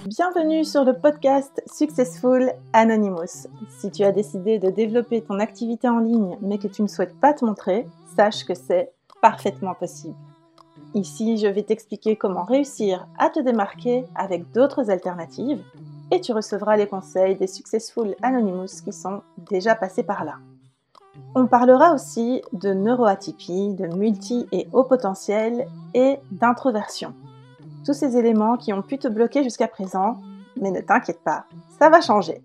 Bienvenue sur le podcast Successful Anonymous. Si tu as décidé de développer ton activité en ligne mais que tu ne souhaites pas te montrer, sache que c'est parfaitement possible. Ici, je vais t'expliquer comment réussir à te démarquer avec d'autres alternatives et tu recevras les conseils des Successful Anonymous qui sont déjà passés par là. On parlera aussi de neuroatypie, de multi et haut potentiel et d'introversion. Tous ces éléments qui ont pu te bloquer jusqu'à présent, mais ne t'inquiète pas, ça va changer.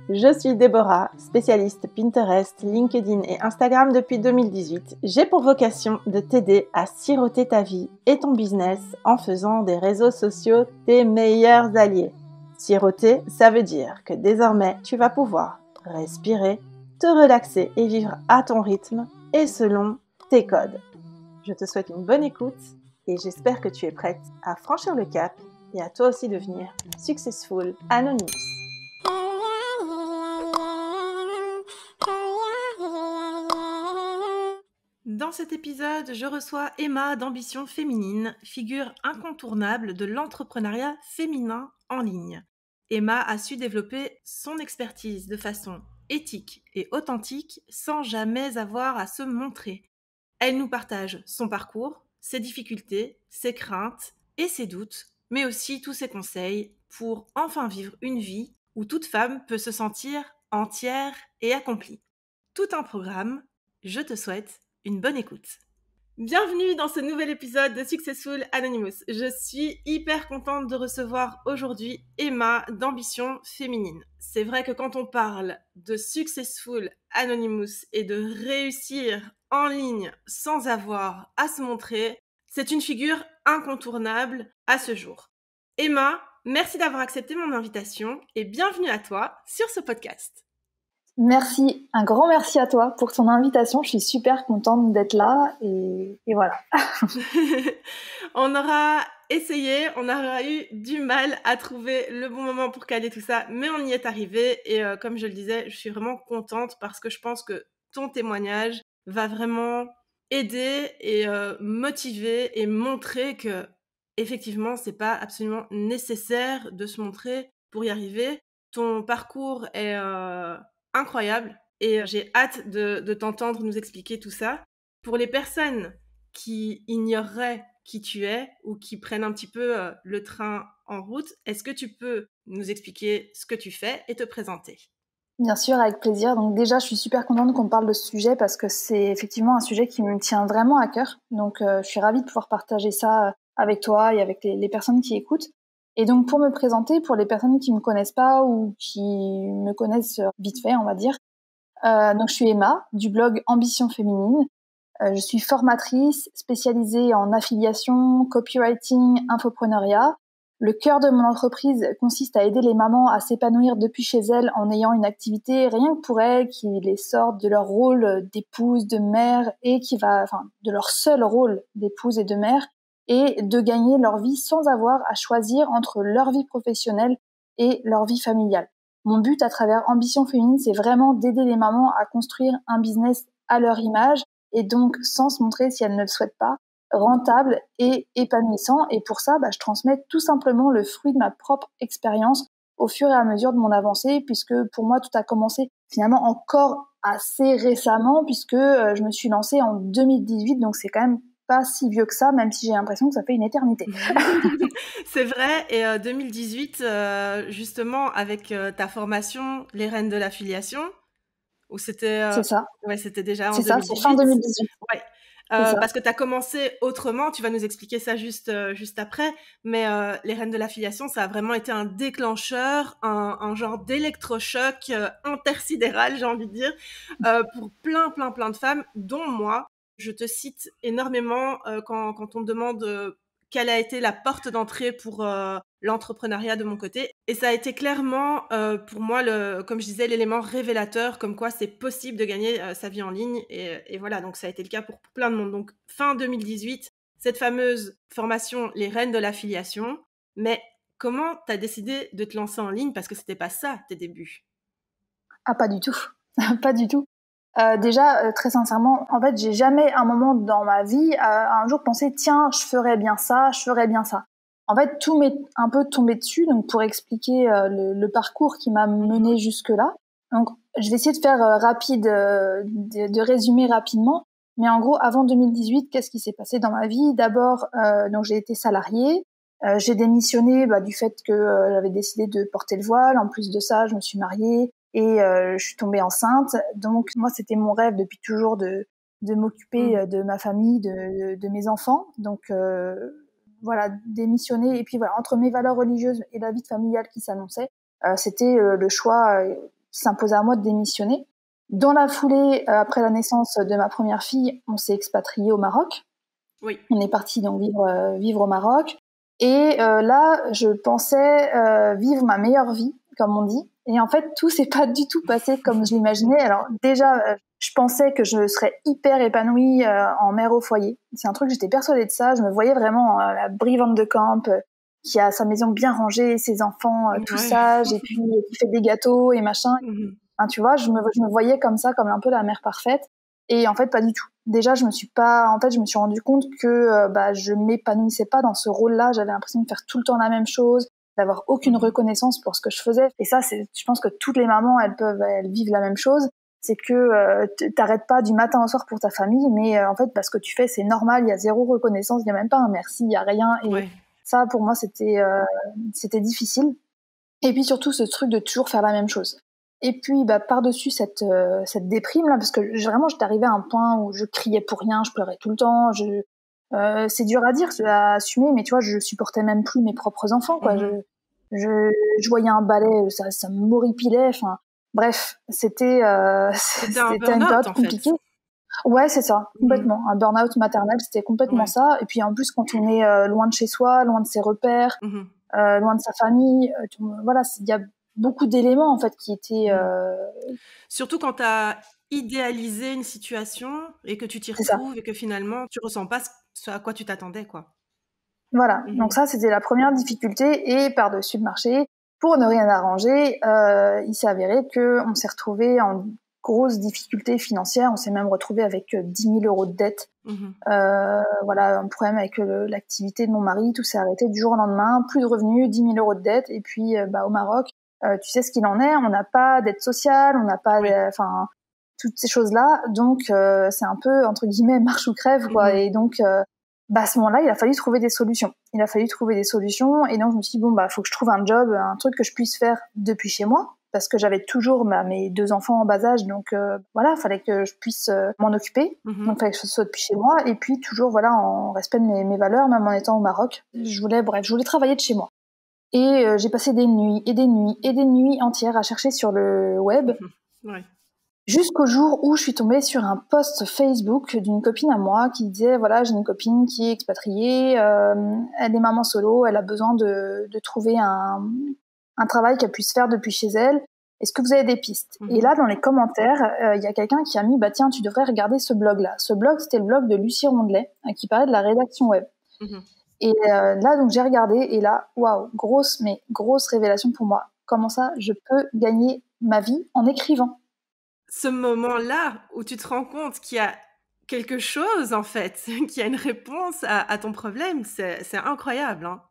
Je suis Déborah, spécialiste Pinterest, LinkedIn et Instagram depuis 2018. J'ai pour vocation de t'aider à siroter ta vie et ton business en faisant des réseaux sociaux tes meilleurs alliés. Siroter, ça veut dire que désormais, tu vas pouvoir respirer, te relaxer et vivre à ton rythme et selon tes codes. Je te souhaite une bonne écoute et j'espère que tu es prête à franchir le cap et à toi aussi devenir Successful Anonymous. Dans cet épisode, je reçois Emma d'Ambition Féminine, figure incontournable de l'entrepreneuriat féminin en ligne. Emma a su développer son expertise de façon éthique et authentique sans jamais avoir à se montrer. Elle nous partage son parcours, ses difficultés, ses craintes et ses doutes, mais aussi tous ses conseils pour enfin vivre une vie où toute femme peut se sentir entière et accomplie. Tout un programme, je te souhaite une bonne écoute. Bienvenue dans ce nouvel épisode de Successful Anonymous. Je suis hyper contente de recevoir aujourd'hui Emma d'Ambition Féminine. C'est vrai que quand on parle de Successful Anonymous et de réussir en ligne sans avoir à se montrer, c'est une figure incontournable à ce jour. Emma, merci d'avoir accepté mon invitation et bienvenue à toi sur ce podcast. Merci, un grand merci à toi pour ton invitation. Je suis super contente d'être là et voilà. On aura essayé, on aura eu du mal à trouver le bon moment pour caler tout ça, mais on y est arrivé et comme je le disais, je suis vraiment contente parce que je pense que ton témoignage va vraiment aider et motiver et montrer que effectivement, c'est pas absolument nécessaire de se montrer pour y arriver. Ton parcours est incroyable et j'ai hâte de t'entendre nous expliquer tout ça. Pour les personnes qui ignoreraient qui tu es ou qui prennent un petit peu le train en route, est-ce que tu peux nous expliquer ce que tu fais et te présenter ? Bien sûr, avec plaisir. Donc déjà, je suis super contente qu'on parle de ce sujet parce que c'est effectivement un sujet qui me tient vraiment à cœur. Donc je suis ravie de pouvoir partager ça avec toi et avec les personnes qui écoutent. Et donc pour me présenter, pour les personnes qui me connaissent pas ou qui me connaissent vite fait, on va dire, donc je suis Emma du blog Ambition Féminine. Je suis formatrice spécialisée en affiliation, copywriting, infopreneuriat. Le cœur de mon entreprise consiste à aider les mamans à s'épanouir depuis chez elles en ayant une activité rien que pour elles, qui les sorte de leur rôle d'épouse, de mère et de leur seul rôle d'épouse et de mère et de gagner leur vie sans avoir à choisir entre leur vie professionnelle et leur vie familiale. Mon but à travers Ambition Féminine, c'est vraiment d'aider les mamans à construire un business à leur image et donc sans se montrer si elles ne le souhaitent pas, rentable et épanouissant. Et pour ça, je transmets tout simplement le fruit de ma propre expérience au fur et à mesure de mon avancée, puisque pour moi, tout a commencé finalement encore assez récemment, puisque je me suis lancée en 2018, donc c'est quand même pas si vieux que ça, même si j'ai l'impression que ça fait une éternité. C'est vrai, et 2018, justement, avec ta formation, les Reines de l'affiliation, où c'était... C'est ça. Ouais, c'était déjà en c'est 2018. Ça, c'est fin 2018. Ouais. Parce que tu as commencé autrement, tu vas nous expliquer ça juste après, mais les Reines de l'affiliation, ça a vraiment été un déclencheur, un genre d'électrochoc intersidéral, j'ai envie de dire, pour plein de femmes, dont moi. Je te cite énormément quand on me demande quelle a été la porte d'entrée pour l'entrepreneuriat de mon côté. Et ça a été clairement, pour moi, comme je disais, l'élément révélateur, comme quoi c'est possible de gagner sa vie en ligne. Et voilà, donc ça a été le cas pour plein de monde. Donc fin 2018, cette fameuse formation, les Reines de l'affiliation. Mais comment tu as décidé de te lancer en ligne ? Parce que c'était pas ça, tes débuts. Ah, pas du tout. Pas du tout. Déjà, très sincèrement, en fait, j'ai jamais un moment dans ma vie, un jour pensé, tiens, je ferais bien ça, je ferais bien ça. En fait, tout m'est un peu tombé dessus, donc pour expliquer le parcours qui m'a mené jusque-là. Donc, je vais essayer de faire rapide, de résumer rapidement. Mais en gros, avant 2018, qu'est-ce qui s'est passé dans ma vie? D'abord, donc j'ai été salariée. J'ai démissionné du fait que j'avais décidé de porter le voile. En plus de ça, je me suis mariée et je suis tombée enceinte. Donc moi, c'était mon rêve depuis toujours de m'occuper de ma famille, de mes enfants. Donc voilà, démissionner. Et puis voilà, entre mes valeurs religieuses et la vie familiale qui s'annonçait, c'était le choix qui s'imposait à moi de démissionner. Dans la foulée, après la naissance de ma première fille, on s'est expatrié au Maroc. Oui. On est parti donc vivre au Maroc. Et là, je pensais vivre ma meilleure vie, comme on dit. Et en fait, tout s'est pas du tout passé comme je l'imaginais. Alors déjà, je pensais que je serais hyper épanouie en mère au foyer. C'est un truc, j'étais persuadée de ça. Je me voyais vraiment la Brie Van de Camp qui a sa maison bien rangée, ses enfants tout sages, et puis qui fait des gâteaux et machin. Hein, tu vois, je me voyais comme ça, comme un peu la mère parfaite. Et en fait, pas du tout. Déjà, je me suis rendu compte que je m'épanouissais pas dans ce rôle-là. J'avais l'impression de faire tout le temps la même chose, d'avoir aucune reconnaissance pour ce que je faisais. Et ça, je pense que toutes les mamans, elles vivent la même chose. C'est que t'arrêtes pas du matin au soir pour ta famille, mais en fait, ce que tu fais, c'est normal. Il y a zéro reconnaissance, il y a même pas un merci, il y a rien. Et ça, pour moi, c'était difficile. Et puis surtout, ce truc de toujours faire la même chose. Et puis, par-dessus cette déprime là, parce que vraiment, j'étais arrivée à un point où je criais pour rien, je pleurais tout le temps. C'est dur à dire, à assumer, mais tu vois, je supportais même plus mes propres enfants, quoi. Je voyais un balai, ça m'horripilait. Enfin, bref, c'était une période compliquée. Ouais, c'est ça, complètement. Un burn-out maternel, c'était complètement ça. Et puis en plus, quand on est loin de chez soi, loin de ses repères, loin de sa famille, voilà, il y a beaucoup d'éléments en fait qui étaient surtout quand tu as idéalisé une situation et que tu t'y retrouves et que finalement tu ressens pas ce à quoi tu t'attendais, quoi. Voilà, donc ça c'était la première difficulté. Et par-dessus le marché, pour ne rien arranger, il s'est avéré que on s'est retrouvé en grosse difficulté financière. On s'est même retrouvé avec 10 000 euros de dette. Voilà, un problème avec l'activité de mon mari, tout s'est arrêté du jour au lendemain, plus de revenus, 10 000 euros de dette. Et puis au Maroc, tu sais ce qu'il en est, on n'a pas d'aide sociale, on n'a pas toutes ces choses-là, donc c'est un peu entre guillemets marche ou crève, quoi. Et donc à ce moment-là, il a fallu trouver des solutions. Et donc je me suis dit faut que je trouve un job, un truc que je puisse faire depuis chez moi, parce que j'avais toujours mes 2 enfants en bas âge, donc fallait que je puisse m'en occuper. Donc fallait que ce soit depuis chez moi, et puis toujours en respect de mes valeurs, même en étant au Maroc. Je voulais travailler de chez moi. Et j'ai passé des nuits et des nuits et des nuits entières à chercher sur le web. Jusqu'au jour où je suis tombée sur un post Facebook d'une copine à moi qui disait voilà, j'ai une copine qui est expatriée, elle est maman solo, elle a besoin de trouver un travail qu'elle puisse faire depuis chez elle. Est-ce que vous avez des pistes? Et là, dans les commentaires, il y a quelqu'un qui a mis tiens, tu devrais regarder ce blog-là. Ce blog, c'était le blog de Lucie Rondelet, qui parlait de la rédaction web. Et là, donc j'ai regardé, et là, waouh, grosse révélation pour moi. Comment ça, je peux gagner ma vie en écrivant? Ce moment-là où tu te rends compte qu'il y a quelque chose, en fait, qu'il y a une réponse à ton problème, c'est incroyable, hein.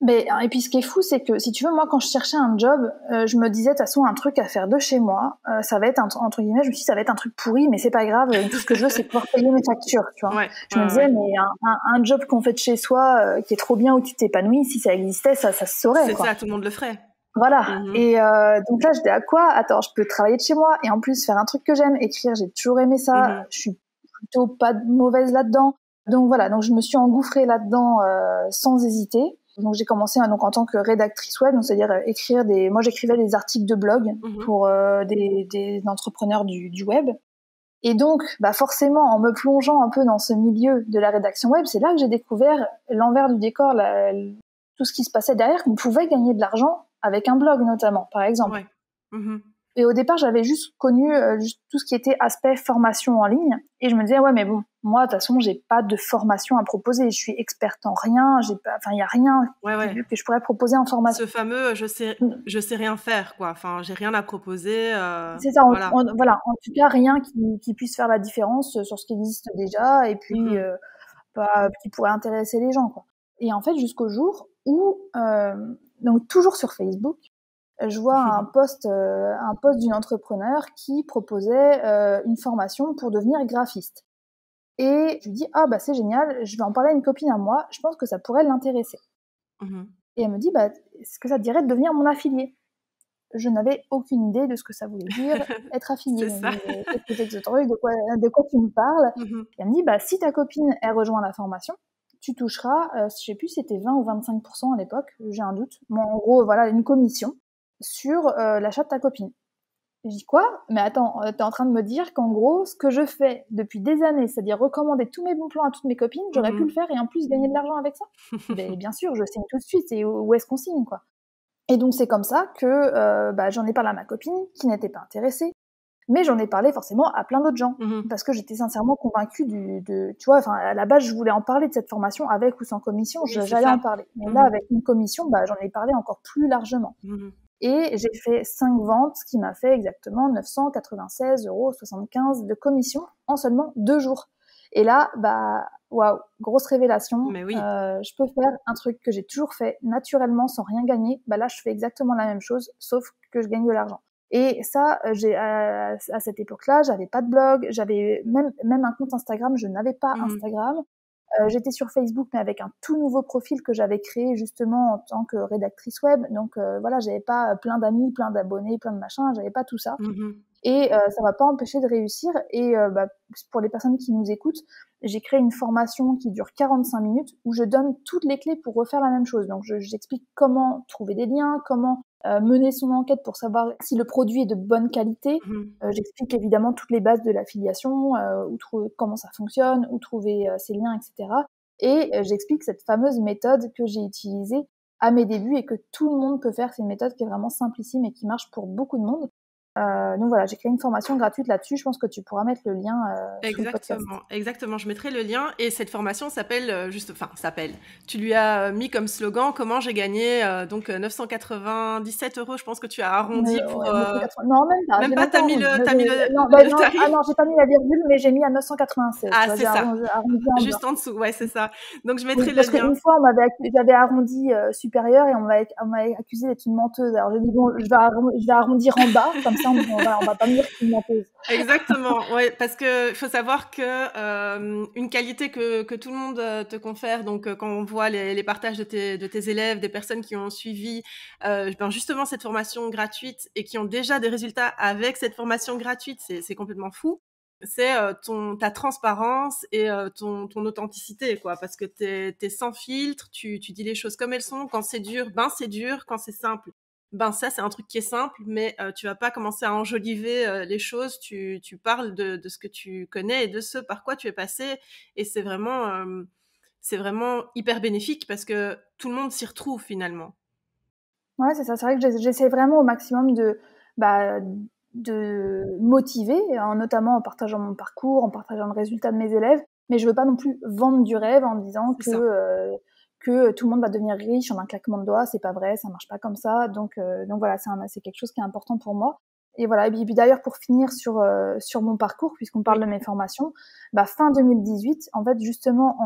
Et puis ce qui est fou, c'est que si tu veux, moi quand je cherchais un job, je me disais de toute façon un truc à faire de chez moi, ça va être entre guillemets, je me suis dit ça va être un truc pourri, mais c'est pas grave, tout ce que je veux c'est pouvoir payer mes factures, tu vois. Je me disais mais un job qu'on fait de chez soi, qui est trop bien, où tu t'épanouis, si ça existait, ça se saurait. C'est ça, tout le monde le ferait. Voilà. Et donc là, j'étais à quoi? Attends, je peux travailler de chez moi et en plus faire un truc que j'aime, écrire. J'ai toujours aimé ça. Je suis plutôt pas mauvaise là-dedans. Donc voilà. Donc je me suis engouffrée là-dedans sans hésiter. Donc j'ai commencé en tant que rédactrice web, donc c'est-à-dire écrire moi j'écrivais des articles de blog pour des entrepreneurs du web. Et donc forcément en me plongeant un peu dans ce milieu de la rédaction web, c'est là que j'ai découvert l'envers du décor, tout ce qui se passait derrière, qu'on pouvait gagner de l'argent avec un blog notamment, par exemple. Et au départ, j'avais juste connu juste tout ce qui était aspect formation en ligne. Et je me disais, ouais, mais bon, moi, de toute façon, j'ai pas de formation à proposer. Je suis experte en rien. Il y a rien que je pourrais proposer en formation. Ce fameux, je sais rien faire, quoi. Enfin, j'ai rien à proposer. C'est ça, Voilà. voilà. En tout cas, rien qui puisse faire la différence sur ce qui existe déjà et puis qui pourrait intéresser les gens, quoi. Et en fait, jusqu'au jour où, donc toujours sur Facebook, je vois un post d'une entrepreneur qui proposait une formation pour devenir graphiste. Et je lui dis, ah bah c'est génial, je vais en parler à une copine à moi, je pense que ça pourrait l'intéresser. Et elle me dit, bah est-ce que ça te dirait de devenir mon affilié? Je n'avais aucune idée de ce que ça voulait dire être affilié. C'est ça. Qu'est-ce que c'est que ce truc, de quoi tu me parles? Et elle me dit, bah si ta copine elle rejoint la formation, tu toucheras, je sais plus si c'était 20 ou 25% à l'époque, j'ai un doute. Bon, en gros, voilà, une commission sur l'achat de ta copine. Je dis quoi? Mais attends, t'es en train de me dire qu'en gros, ce que je fais depuis des années, c'est-à-dire recommander tous mes bons plans à toutes mes copines, j'aurais pu le faire et en plus gagner de l'argent avec ça? Mais bien sûr, je signe tout de suite. Et où est-ce qu'on signe, quoi? Et donc c'est comme ça que j'en ai parlé à ma copine qui n'était pas intéressée, mais j'en ai parlé forcément à plein d'autres gens parce que j'étais sincèrement convaincue tu vois, enfin à la base je voulais en parler de cette formation avec ou sans commission, Oui, j'allais en parler. Mais là avec une commission, j'en ai parlé encore plus largement. Et j'ai fait 5 ventes, ce qui m'a fait exactement 996,75 € de commission en seulement 2 jours. Et là, waouh, grosse révélation. Mais oui. Je peux faire un truc que j'ai toujours fait naturellement sans rien gagner. Là, je fais exactement la même chose, sauf que je gagne de l'argent. Et ça, à cette époque-là, j'avais pas de blog, j'avais même un compte Instagram, je n'avais pas Instagram. J'étais sur Facebook, mais avec un tout nouveau profil que j'avais créé justement en tant que rédactrice web. Donc voilà, j'avais pas plein d'amis, plein d'abonnés, plein de machins, j'avais pas tout ça. Et ça m'a pas empêché de réussir. Et pour les personnes qui nous écoutent, j'ai créé une formation qui dure 45 minutes où je donne toutes les clés pour refaire la même chose. Donc j'explique comment trouver des liens, comment mener son enquête pour savoir si le produit est de bonne qualité. J'explique évidemment toutes les bases de l'affiliation, comment ça fonctionne, où trouver ses liens, etc. Et j'explique cette fameuse méthode que j'ai utilisée à mes débuts et que tout le monde peut faire. C'est une méthode qui est vraiment simplissime et qui marche pour beaucoup de monde. Donc voilà, j'ai créé une formation gratuite là-dessus. Je pense que tu pourras mettre le lien sur le podcast. Exactement, je mettrai le lien. Et cette formation s'appelle tu lui as mis comme slogan comment j'ai gagné 997 €. Je pense que tu as arrondi pour. Non, même pas. Même pas. T'as mis le tarif. Ah non, j'ai pas mis la virgule, mais j'ai mis à 996. Ah, c'est ça. Juste en dessous, ouais, c'est ça. Donc je mettrai le lien. Parce qu'une fois, j'avais arrondi supérieur et on m'a accusé d'être une menteuse. Alors j'ai dit bon, je vais arrondir en bas, comme ça on va pas me dire que je suis une menteuse. Exactement, ouais, parce que faut savoir que une qualité que tout le monde te confère, donc quand on voit les partages de tes élèves, des personnes qui ont suivi justement cette formation gratuite et qui ont déjà des résultats avec cette formation gratuite, c'est complètement fou. C'est ta transparence et ton authenticité, quoi, parce que t'es sans filtre, tu dis les choses comme elles sont. Quand c'est dur, c'est dur. Quand c'est simple, ça c'est un truc qui est simple, mais tu vas pas commencer à enjoliver les choses. Tu parles de ce que tu connais et de ce par quoi tu es passé, et c'est vraiment hyper bénéfique parce que tout le monde s'y retrouve finalement. Ouais, c'est ça. C'est vrai que j'essaie vraiment au maximum de motiver, notamment en partageant mon parcours, en partageant le résultat de mes élèves. Mais je veux pas non plus vendre du rêve en disant que tout le monde va devenir riche en un claquement de doigts. C'est pas vrai, ça marche pas comme ça. Donc voilà, c'est quelque chose qui est important pour moi. Et voilà. Et puis d'ailleurs, pour finir sur mon parcours, puisqu'on parle de mes formations, fin 2018, en fait, justement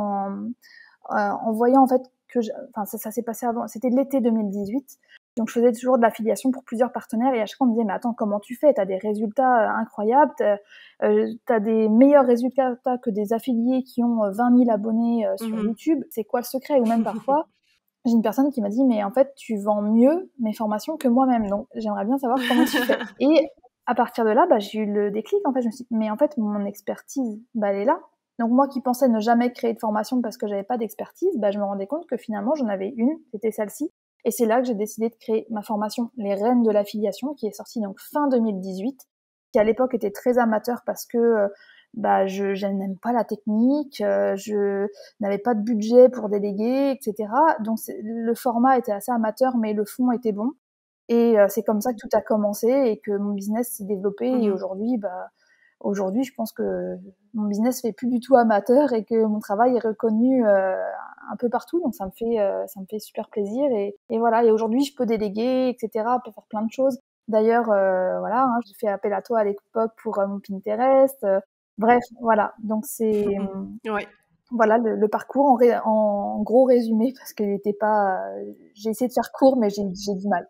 en voyant en fait que ça s'est passé avant, c'était l'été 2018. Donc, je faisais toujours de l'affiliation pour plusieurs partenaires et à chaque fois, on me disait, mais attends, comment tu fais? T'as des résultats incroyables, t'as des meilleurs résultats que des affiliés qui ont 20 000 abonnés sur YouTube. C'est quoi le secret? Ou même parfois, j'ai une personne qui m'a dit, mais en fait, tu vends mieux mes formations que moi-même. Donc, j'aimerais bien savoir comment tu fais. Et à partir de là, j'ai eu le déclic. En fait, je me suis dit, mais en fait, mon expertise, elle est là. Donc moi qui pensais ne jamais créer de formation parce que j'avais pas d'expertise, je me rendais compte que finalement j'en avais une, c'était celle-ci. Et c'est là que j'ai décidé de créer ma formation Les Reines de l'affiliation, qui est sortie donc fin 2018, qui à l'époque était très amateur parce que je n'aime pas la technique, je n'avais pas de budget pour déléguer, etc. Donc le format était assez amateur, mais le fond était bon. Et c'est comme ça que tout a commencé et que mon business s'est développé. Et aujourd'hui, je pense que mon business fait plus du tout amateur et que mon travail est reconnu un peu partout. Donc ça me fait super plaisir. Et voilà. Et aujourd'hui, je peux déléguer, etc. Pour faire plein de choses. D'ailleurs, voilà, hein, j'ai fait appel à toi à l'époque pour mon Pinterest. Bref, voilà. Donc c'est Ouais. voilà le parcours en gros résumé, parce qu'il n'était pas. J'ai essayé de faire court, mais j'ai du mal.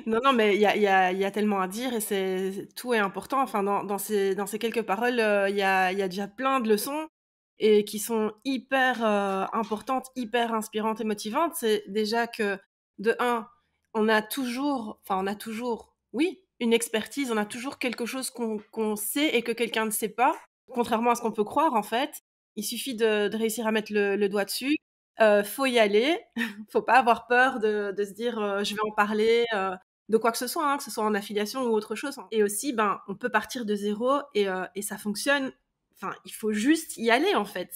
Non, mais il y a tellement à dire et tout est important. Enfin, dans ces quelques paroles, il y a déjà plein de leçons et qui sont hyper importantes, hyper inspirantes et motivantes. C'est déjà que, de un, on a toujours, oui, une expertise, on a toujours quelque chose qu'on sait et que quelqu'un ne sait pas, contrairement à ce qu'on peut croire en fait. Il suffit de réussir à mettre le doigt dessus. Faut y aller, faut pas avoir peur de se dire je vais en parler de quoi que ce soit, hein, que ce soit en affiliation ou autre chose. Et aussi, on peut partir de zéro et ça fonctionne. Enfin, il faut juste y aller en fait.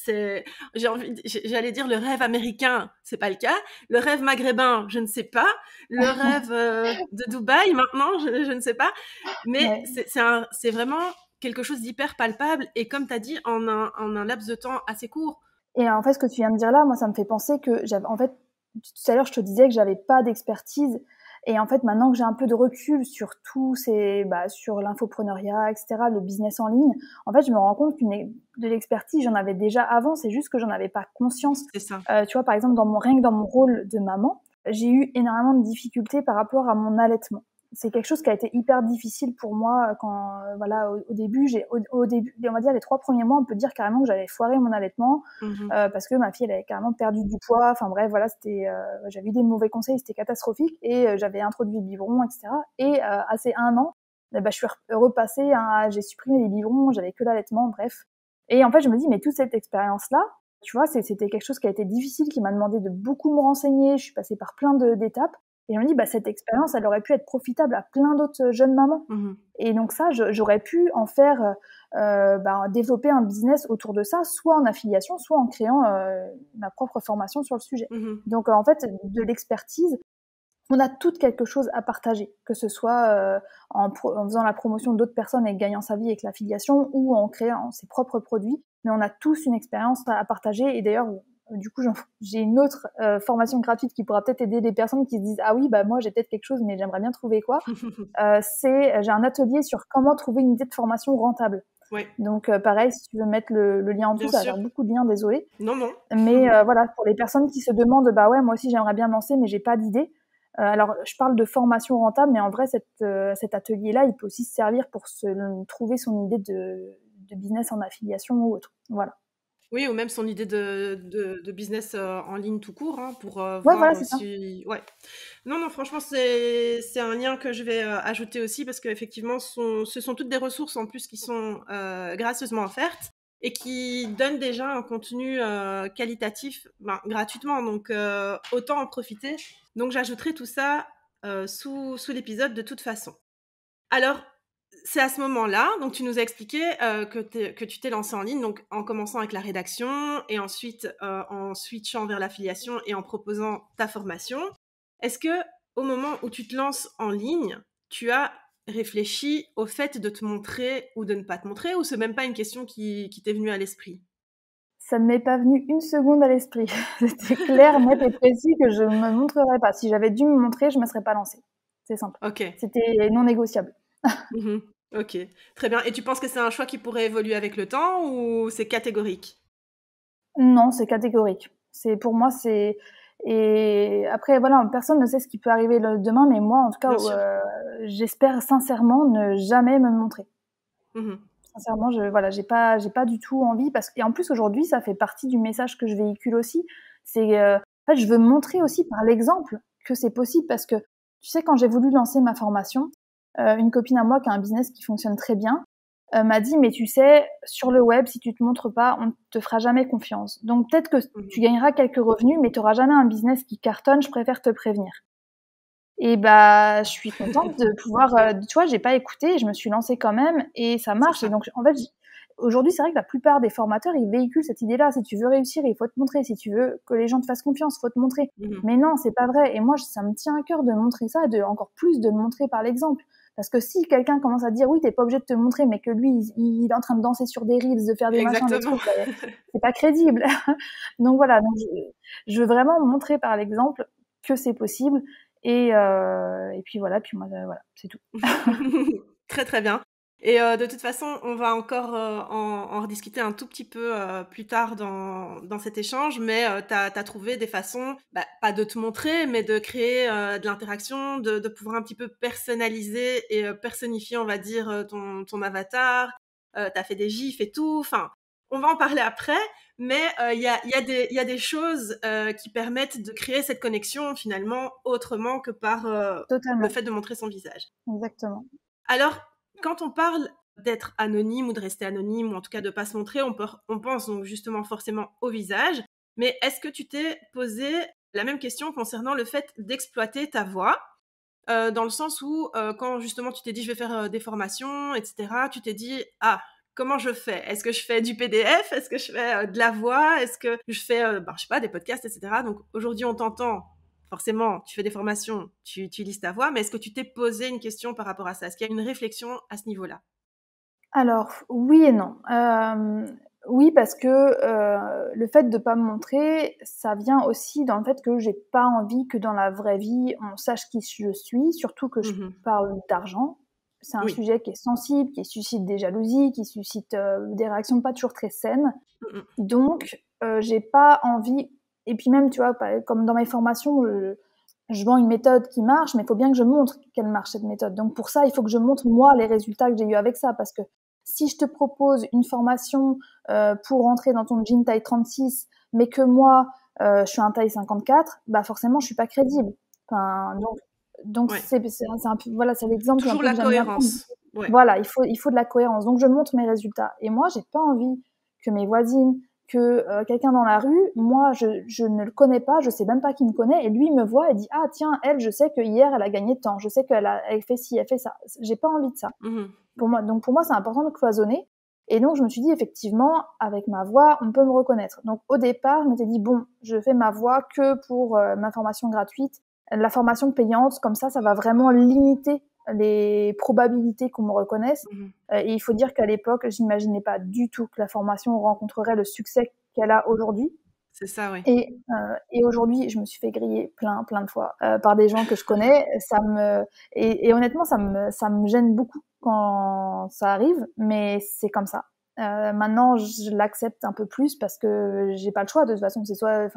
J'allais dire le rêve américain, c'est pas le cas. Le rêve maghrébin, je ne sais pas. Le rêve de Dubaï, maintenant, je ne sais pas. Mais Ouais. c'est vraiment quelque chose d'hyper palpable et comme tu as dit, en un laps de temps assez court. Et en fait, ce que tu viens de dire là, moi, ça me fait penser que en fait, tout à l'heure, je te disais que j'avais pas d'expertise. Et en fait, maintenant que j'ai un peu de recul sur sur l'infopreneuriat, etc., le business en ligne, en fait, je me rends compte de l'expertise, j'en avais déjà avant, c'est juste que j'en avais pas conscience. C'est ça. Tu vois, par exemple, rien que dans mon rôle de maman, j'ai eu énormément de difficultés par rapport à mon allaitement. C'est quelque chose qui a été hyper difficile pour moi quand, voilà, au début, au début, on va dire les 3 premiers mois, on peut dire carrément que j'avais foiré mon allaitement, parce que ma fille, elle avait carrément perdu du poids. Enfin bref, voilà, j'avais eu des mauvais conseils, c'était catastrophique, et j'avais introduit le biberon, etc. Et à ces 1 an, je suis repassée, j'ai supprimé les biberons, j'avais que l'allaitement, bref. Et en fait, je me dis, mais toute cette expérience-là, tu vois, c'était quelque chose qui a été difficile, qui m'a demandé de beaucoup me renseigner. Je suis passée par plein d'étapes. Et je me dis, cette expérience, elle aurait pu être profitable à plein d'autres jeunes mamans. Et donc ça, j'aurais pu en faire, développer un business autour de ça, soit en affiliation, soit en créant ma propre formation sur le sujet. Donc en fait, de l'expertise, on a toutes quelque chose à partager, que ce soit en faisant la promotion d'autres personnes et gagnant sa vie avec l'affiliation, ou en créant ses propres produits. Mais on a tous une expérience à partager. Et d'ailleurs, du coup, j'ai une autre formation gratuite qui pourra peut-être aider les personnes qui se disent « Ah oui, moi j'ai peut-être quelque chose, mais j'aimerais bien trouver quoi ?» J'ai un atelier sur comment trouver une idée de formation rentable. Ouais. Donc pareil, si tu veux mettre le lien en dessous, ça va faire beaucoup de liens, désolé. Non. Mais voilà, pour les personnes qui se demandent « ouais, moi aussi j'aimerais bien me lancer, mais j'ai pas d'idée », alors je parle de formation rentable, mais en vrai cet atelier-là, il peut aussi se servir pour trouver son idée de business en affiliation ou autre. Voilà. Oui, ou même son idée de business en ligne tout court, hein, pour Ouais, voir voilà, c'est ça. si... Ouais. Non, franchement, c'est un lien que je vais ajouter aussi parce qu'effectivement, ce sont toutes des ressources en plus qui sont gracieusement offertes et qui donnent déjà un contenu qualitatif gratuitement. Donc, autant en profiter. Donc, j'ajouterai tout ça sous l'épisode de toute façon. Alors, c'est à ce moment-là, donc tu nous as expliqué que tu t'es lancé en ligne, donc en commençant avec la rédaction et ensuite en switchant vers l'affiliation et en proposant ta formation. Est-ce que au moment où tu te lances en ligne, tu as réfléchi au fait de te montrer ou de ne pas te montrer, ou c'est même pas une question qui t'est venue à l'esprit? Ça ne m'est pas venu une seconde à l'esprit. C'était clair, net et précis que je ne me montrerais pas. Si j'avais dû me montrer, je ne me serais pas lancée. C'est simple. Ok. C'était non négociable. Ok, très bien. Et tu penses que c'est un choix qui pourrait évoluer avec le temps ou c'est catégorique? Non, c'est catégorique. Pour moi, et après, voilà, personne ne sait ce qui peut arriver demain, mais moi, en tout cas, j'espère sincèrement ne jamais me montrer. Sincèrement, j'ai pas du tout envie, et en plus, aujourd'hui, ça fait partie du message que je véhicule aussi. C'est, en fait, je veux montrer aussi par l'exemple que c'est possible, parce que, tu sais, quand j'ai voulu lancer ma formation, une copine à moi qui a un business qui fonctionne très bien, m'a dit, mais tu sais, sur le web, si tu te montres pas, on te fera jamais confiance. Donc peut-être que tu gagneras quelques revenus, mais tu auras jamais un business qui cartonne, je préfère te prévenir. Et je suis contente de pouvoir, tu vois, j'ai pas écouté, je me suis lancée quand même, et ça marche. Et donc, en fait, aujourd'hui, c'est vrai que la plupart des formateurs, ils véhiculent cette idée-là. Si tu veux réussir, il faut te montrer. Si tu veux que les gens te fassent confiance, il faut te montrer. Mais non, c'est pas vrai. Et moi, ça me tient à cœur de montrer ça, encore plus de le montrer par l'exemple. Parce que si quelqu'un commence à dire oui, t'es pas obligé de te montrer, mais que lui, il est en train de danser sur des reels, de faire des machins, des trucs, c'est pas crédible. Donc voilà, je veux vraiment montrer par l'exemple que c'est possible. Et puis voilà, puis moi, voilà, c'est tout. Très très bien. Et de toute façon, on va encore en rediscuter un tout petit peu plus tard dans cet échange, mais tu as trouvé des façons, pas de te montrer, mais de créer de l'interaction, de pouvoir un petit peu personnaliser et personnifier, on va dire, ton avatar. Tu as fait des gifs et tout. Enfin, on va en parler après, mais il y a des choses qui permettent de créer cette connexion finalement autrement que par le fait de montrer son visage. Exactement. Alors, quand on parle d'être anonyme ou de rester anonyme, ou en tout cas de ne pas se montrer, on pense donc justement forcément au visage. Mais est-ce que tu t'es posé la même question concernant le fait d'exploiter ta voix, dans le sens où quand justement tu t'es dit je vais faire des formations, etc., tu t'es dit comment je fais? Est-ce que je fais du PDF? Est-ce que je fais de la voix? Est-ce que je fais je sais pas, des podcasts, etc. Donc aujourd'hui on t'entend. Forcément, tu fais des formations, tu utilises ta voix, mais est-ce que tu t'es posé une question par rapport à ça? Est-ce qu'il y a une réflexion à ce niveau-là? Alors, oui et non. Oui, parce que le fait de pas me montrer, ça vient aussi dans le fait que j'ai pas envie que dans la vraie vie, on sache qui je suis, surtout que je parle d'argent. C'est un sujet qui est sensible, qui suscite des jalousies, qui suscite des réactions pas toujours très saines. Donc, j'ai pas envie... Et puis même, tu vois, comme dans mes formations, je vends une méthode qui marche, mais il faut bien que je montre qu'elle marche, cette méthode. Donc pour ça, il faut que je montre, moi, les résultats que j'ai eu avec ça. Parce que si je te propose une formation pour rentrer dans ton jean taille 36, mais que moi, je suis un taille 54, forcément, je suis pas crédible. Enfin, donc c'est un peu, voilà, c'est l'exemple. Toujours la cohérence. Ouais. Voilà, il faut de la cohérence. Donc je montre mes résultats. Et moi, j'ai pas envie que mes voisines, que quelqu'un dans la rue, moi je ne le connais pas, je sais même pas qui me connaît, et lui me voit et dit tiens, elle, je sais que hier elle a gagné tant, je sais qu'elle fait ci, elle fait ça. J'ai pas envie de ça. Pour moi c'est important de cloisonner. Et donc je me suis dit effectivement, avec ma voix on peut me reconnaître. Donc au départ je m'étais dit bon, je fais ma voix que pour ma formation gratuite. La formation payante, comme ça va vraiment limiter les probabilités qu'on me reconnaisse. Et il faut dire qu'à l'époque, j'imaginais pas du tout que la formation rencontrerait le succès qu'elle a aujourd'hui. C'est ça, oui. Et aujourd'hui, je me suis fait griller plein de fois par des gens que je connais. Et honnêtement, ça me gêne beaucoup quand ça arrive, mais c'est comme ça. Maintenant, je l'accepte un peu plus parce que j'ai pas le choix. De toute façon, c'est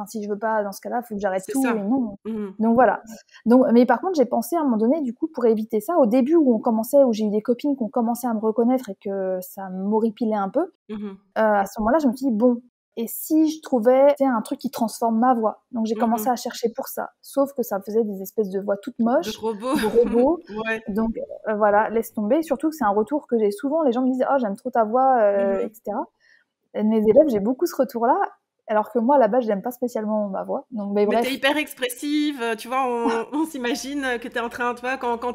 si je veux pas, dans ce cas-là, il faut que j'arrête tout. Et non. Donc voilà. Mais par contre, j'ai pensé à un moment donné, du coup, pour éviter ça, au début où j'ai eu des copines qui ont commencé à me reconnaître et que ça m'horripilait un peu, à ce moment-là, je me suis dit, bon, et si je trouvais un truc qui transforme ma voix? Donc j'ai commencé à chercher pour ça. Sauf que ça faisait des espèces de voix toutes moches. De robots. Ouais. Donc voilà, laisse tomber. Surtout que c'est un retour que j'ai souvent. Les gens me disent « Oh, j'aime trop ta voix, etc. » Et de mes élèves, j'ai beaucoup ce retour-là. Alors que moi, à la base, je n'aime pas spécialement ma voix. Donc, mais t'es hyper expressive, tu vois, on s'imagine que t'es en train, tu vois, quand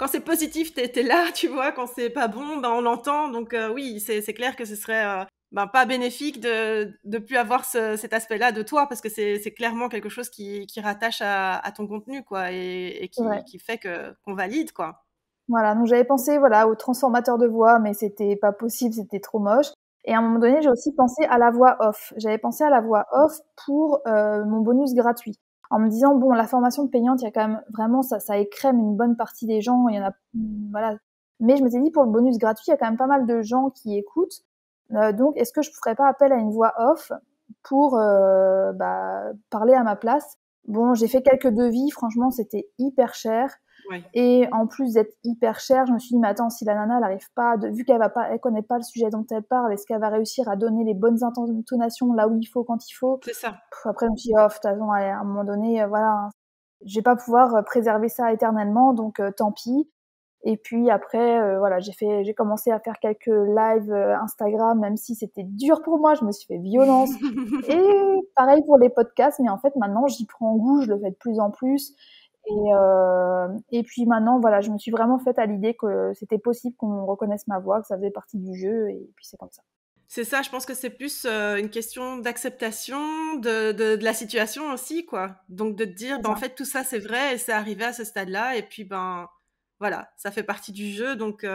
c'est positif, t'es là, tu vois, quand c'est pas bon, on l'entend. Donc oui, c'est clair que ce serait pas bénéfique de plus avoir cet aspect-là de toi, parce que c'est clairement quelque chose qui rattache à ton contenu, quoi, et qui fait qu'on valide, quoi. Voilà, donc j'avais pensé au transformateur de voix, mais c'était pas possible, c'était trop moche. Et à un moment donné, j'ai aussi pensé à la voix off. J'avais pensé à la voix off pour mon bonus gratuit. En me disant, bon, la formation payante, il y a quand même vraiment, ça écrème une bonne partie des gens. Il y en a, voilà. Mais je m'étais dit, pour le bonus gratuit, il y a quand même pas mal de gens qui écoutent. Donc, est-ce que je ferais pas appel à une voix off pour parler à ma place? Bon, j'ai fait quelques devis. Franchement, c'était hyper cher. Ouais. Et en plus d'être hyper cher, je me suis dit, mais attends, si la nana, elle arrive pas, vu elle connaît pas le sujet dont elle parle, est-ce qu'elle va réussir à donner les bonnes intonations là où il faut, quand il faut? C'est ça. Après, je me suis dit, de toute façon, allez, à un moment donné, voilà, je vais pas pouvoir préserver ça éternellement, donc tant pis. Et puis après, j'ai commencé à faire quelques lives Instagram, même si c'était dur pour moi, je me suis fait violence. Et pareil pour les podcasts, mais en fait, maintenant, j'y prends goût, je le fais de plus en plus. Et puis maintenant, voilà, je me suis vraiment faite à l'idée que c'était possible qu'on reconnaisse ma voix, que ça faisait partie du jeu, et puis c'est comme ça. C'est ça, je pense que c'est plus une question d'acceptation de la situation aussi, quoi. Donc de te dire, en fait, tout ça c'est vrai et c'est arrivé à ce stade-là, et puis voilà, ça fait partie du jeu, donc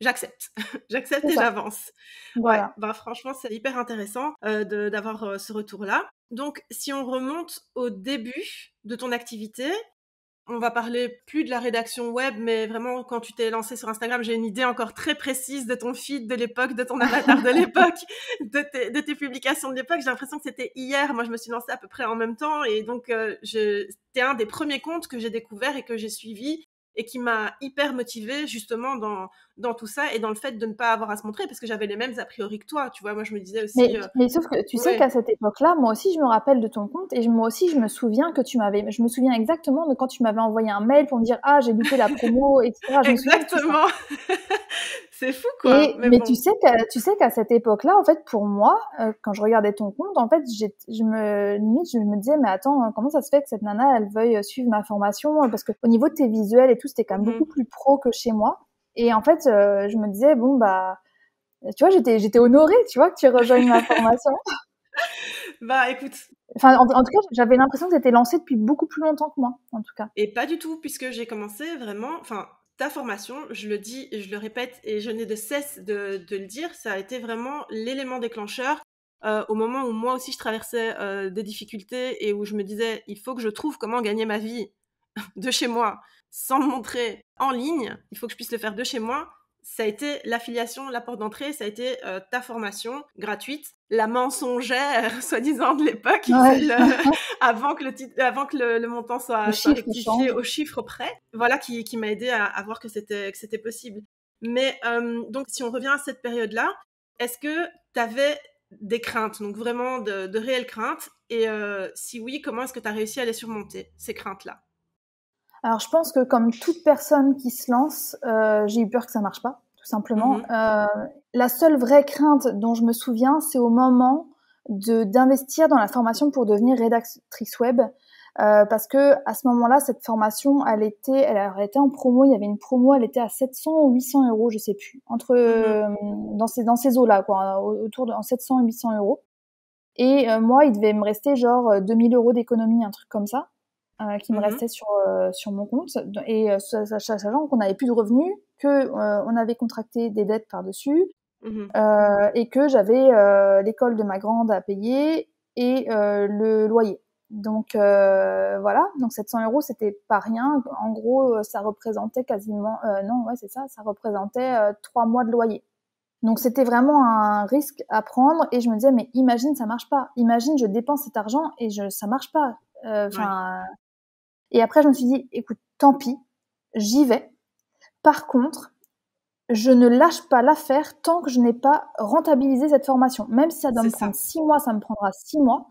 j'accepte. J'accepte et j'avance. Voilà. Ouais, franchement, c'est hyper intéressant d'avoir ce retour-là. Donc, si on remonte au début de ton activité, on va parler plus de la rédaction web, mais vraiment, quand tu t'es lancé sur Instagram, j'ai une idée encore très précise de ton feed de l'époque, de ton avatar de l'époque, de tes publications de l'époque. J'ai l'impression que c'était hier. Moi, je me suis lancée à peu près en même temps. Et donc, c'était un des premiers comptes que j'ai découvert et que j'ai suivi et qui m'a hyper motivée justement dans tout ça et dans le fait de ne pas avoir à se montrer, parce que j'avais les mêmes a priori que toi. Tu vois, moi, je me disais aussi... Mais sauf que tu sais qu'à cette époque-là, moi aussi, je me rappelle de ton compte, et moi aussi, je me souviens je me souviens exactement de quand tu m'avais envoyé un mail pour me dire, ah, j'ai loupé la promo, etc. Je Exactement. C'est fou, quoi. Mais tu sais qu'à cette époque-là, en fait, pour moi, quand je regardais ton compte, en fait, je me disais, mais attends, comment ça se fait que cette nana, elle veuille suivre ma formation? Parce que au niveau de tes visuels et tout, c'était quand même beaucoup plus pro que chez moi. Et en fait, je me disais, bon, bah, tu vois, j'étais honorée, tu vois, que tu rejoignes ma formation. Écoute. Enfin, en tout cas, j'avais l'impression que tu étais lancée depuis beaucoup plus longtemps que moi, en tout cas. Et pas du tout, puisque j'ai commencé vraiment, ta formation, je le dis et je le répète et je n'ai de cesse de le dire, ça a été vraiment l'élément déclencheur au moment où moi aussi je traversais des difficultés et où je me disais, il faut que je trouve comment gagner ma vie de chez moi sans me montrer en ligne, il faut que je puisse le faire de chez moi. Ça a été l'affiliation, la porte d'entrée, ça a été ta formation gratuite, la mensongère, soi-disant, de l'époque, avant que le montant soit rectifié au chiffre près. Voilà, qui m'a aidé à voir que c'était possible. Mais donc, si on revient à cette période-là, est-ce que tu avais des craintes, donc vraiment de réelles craintes? Et si oui, comment est-ce que tu as réussi à les surmonter, ces craintes-là? Alors, je pense que comme toute personne qui se lance, j'ai eu peur que ça marche pas, tout simplement. La seule vraie crainte dont je me souviens, c'est au moment d'investir dans la formation pour devenir rédactrice web, parce que à ce moment-là, cette formation, elle était en promo. Il y avait une promo, elle était à 700 ou 800 euros, je sais plus, dans ces eaux-là, quoi, en 700 et 800 euros. Et moi, il devait me rester genre 2000 euros d'économie, un truc comme ça. Qui me restait sur mon compte, et sachant qu'on n'avait plus de revenus, que on avait contracté des dettes par-dessus, et que j'avais l'école de ma grande à payer et le loyer. Donc voilà, donc 700 euros, c'était pas rien. En gros, ça représentait quasiment, ça représentait 3 mois de loyer. Donc c'était vraiment un risque à prendre, et je me disais, mais imagine ça marche pas, imagine je dépense cet argent et ça marche pas. Et après, je me suis dit, écoute, tant pis, j'y vais. Par contre, je ne lâche pas l'affaire tant que je n'ai pas rentabilisé cette formation. Même si ça doit me prendre 6 mois, ça me prendra 6 mois,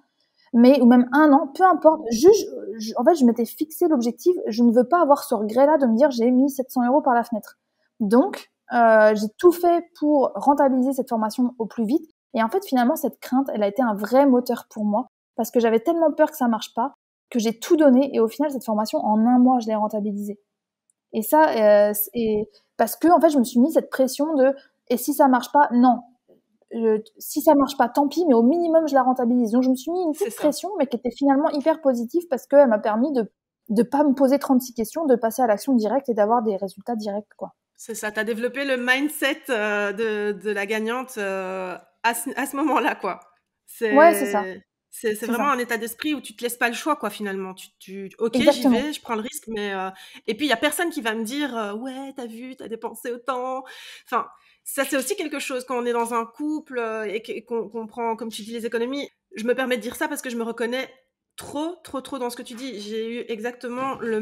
ou même 1 an, peu importe. En fait, je m'étais fixé l'objectif. Je ne veux pas avoir ce regret-là de me dire, j'ai mis 700 euros par la fenêtre. Donc, j'ai tout fait pour rentabiliser cette formation au plus vite. Et en fait, finalement, cette crainte, elle a été un vrai moteur pour moi, parce que j'avais tellement peur que ça marche pas, que j'ai tout donné, et au final, cette formation, en 1 mois, je l'ai rentabilisée. Et ça, parce que, en fait, je me suis mis cette pression et si ça marche pas, non. Si ça marche pas, tant pis, mais au minimum, je la rentabilise. Donc, je me suis mis une petite pression, mais qui était finalement hyper positive, parce qu'elle m'a permis de pas me poser 36 questions, de passer à l'action directe et d'avoir des résultats directs, quoi. C'est ça, t'as développé le mindset de la gagnante à ce moment-là, quoi. Ouais, c'est ça. C'est vraiment un état d'esprit où tu te laisses pas le choix, quoi, finalement. Ok, j'y vais, je prends le risque, mais et puis il y a personne qui va me dire ouais, t'as vu, t'as dépensé autant. Enfin, ça c'est aussi quelque chose quand on est dans un couple et qu'on prend, comme tu dis, les économies. Je me permets de dire ça parce que je me reconnais trop dans ce que tu dis. J'ai eu exactement la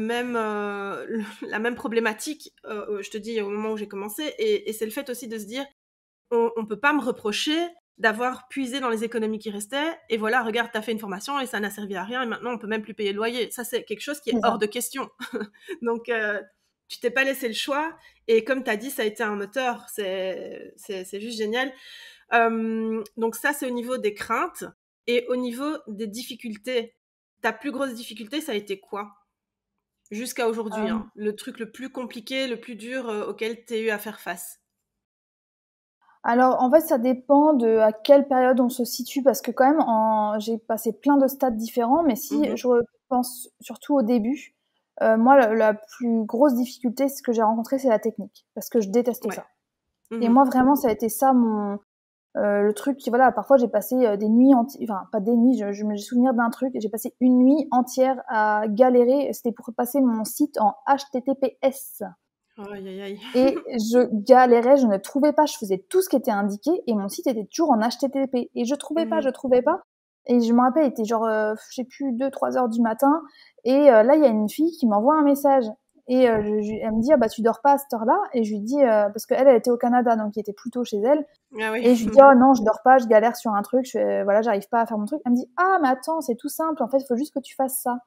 même problématique, je te dis, au moment où j'ai commencé, et c'est le fait aussi de se dire, on peut pas me reprocher d'avoir puisé dans les économies qui restaient, et voilà, regarde, t'as fait une formation et ça n'a servi à rien, et maintenant on peut même plus payer le loyer. Ça, c'est quelque chose qui est hors de question. Donc, tu t'es pas laissé le choix, et comme t'as dit, ça a été un moteur. C'est juste génial. Donc ça, c'est au niveau des craintes. Et au niveau des difficultés, ta plus grosse difficulté, ça a été quoi? jusqu'à aujourd'hui, Euh, hein. Le truc le plus compliqué, le plus dur auquel tu as eu à faire face. Alors, en fait, ça dépend de à quelle période on se situe, parce que quand même, j'ai passé plein de stades différents, mais si Mhm. je pense surtout au début, moi, la plus grosse difficulté, ce que j'ai rencontré, c'est la technique, parce que je déteste Ouais. ça. Et Mhm. moi, vraiment, ça a été ça le truc qui, voilà, parfois j'ai passé des nuits entières, enfin, pas des nuits, j'ai souvenir d'un truc, j'ai passé une nuit entière à galérer, c'était pour passer mon site en HTTPS. Aïe, aïe, aïe. Et je galérais, je ne trouvais pas, je faisais tout ce qui était indiqué et mon site était toujours en HTTP. Et je trouvais pas, je Mhm. trouvais pas. Et je me rappelle, il était genre, je sais plus, 2-3 heures du matin. Et là, il y a une fille qui m'envoie un message. Et elle me dit, ah bah tu dors pas à cette heure-là. Et je lui dis, parce qu'elle, elle était au Canada, donc il était plus tôt chez elle. Ah oui. Et je lui dis, oh non, je dors pas, je galère sur un truc, voilà, j'arrive pas à faire mon truc. Elle me dit, ah mais attends, c'est tout simple, en fait, il faut juste que tu fasses ça.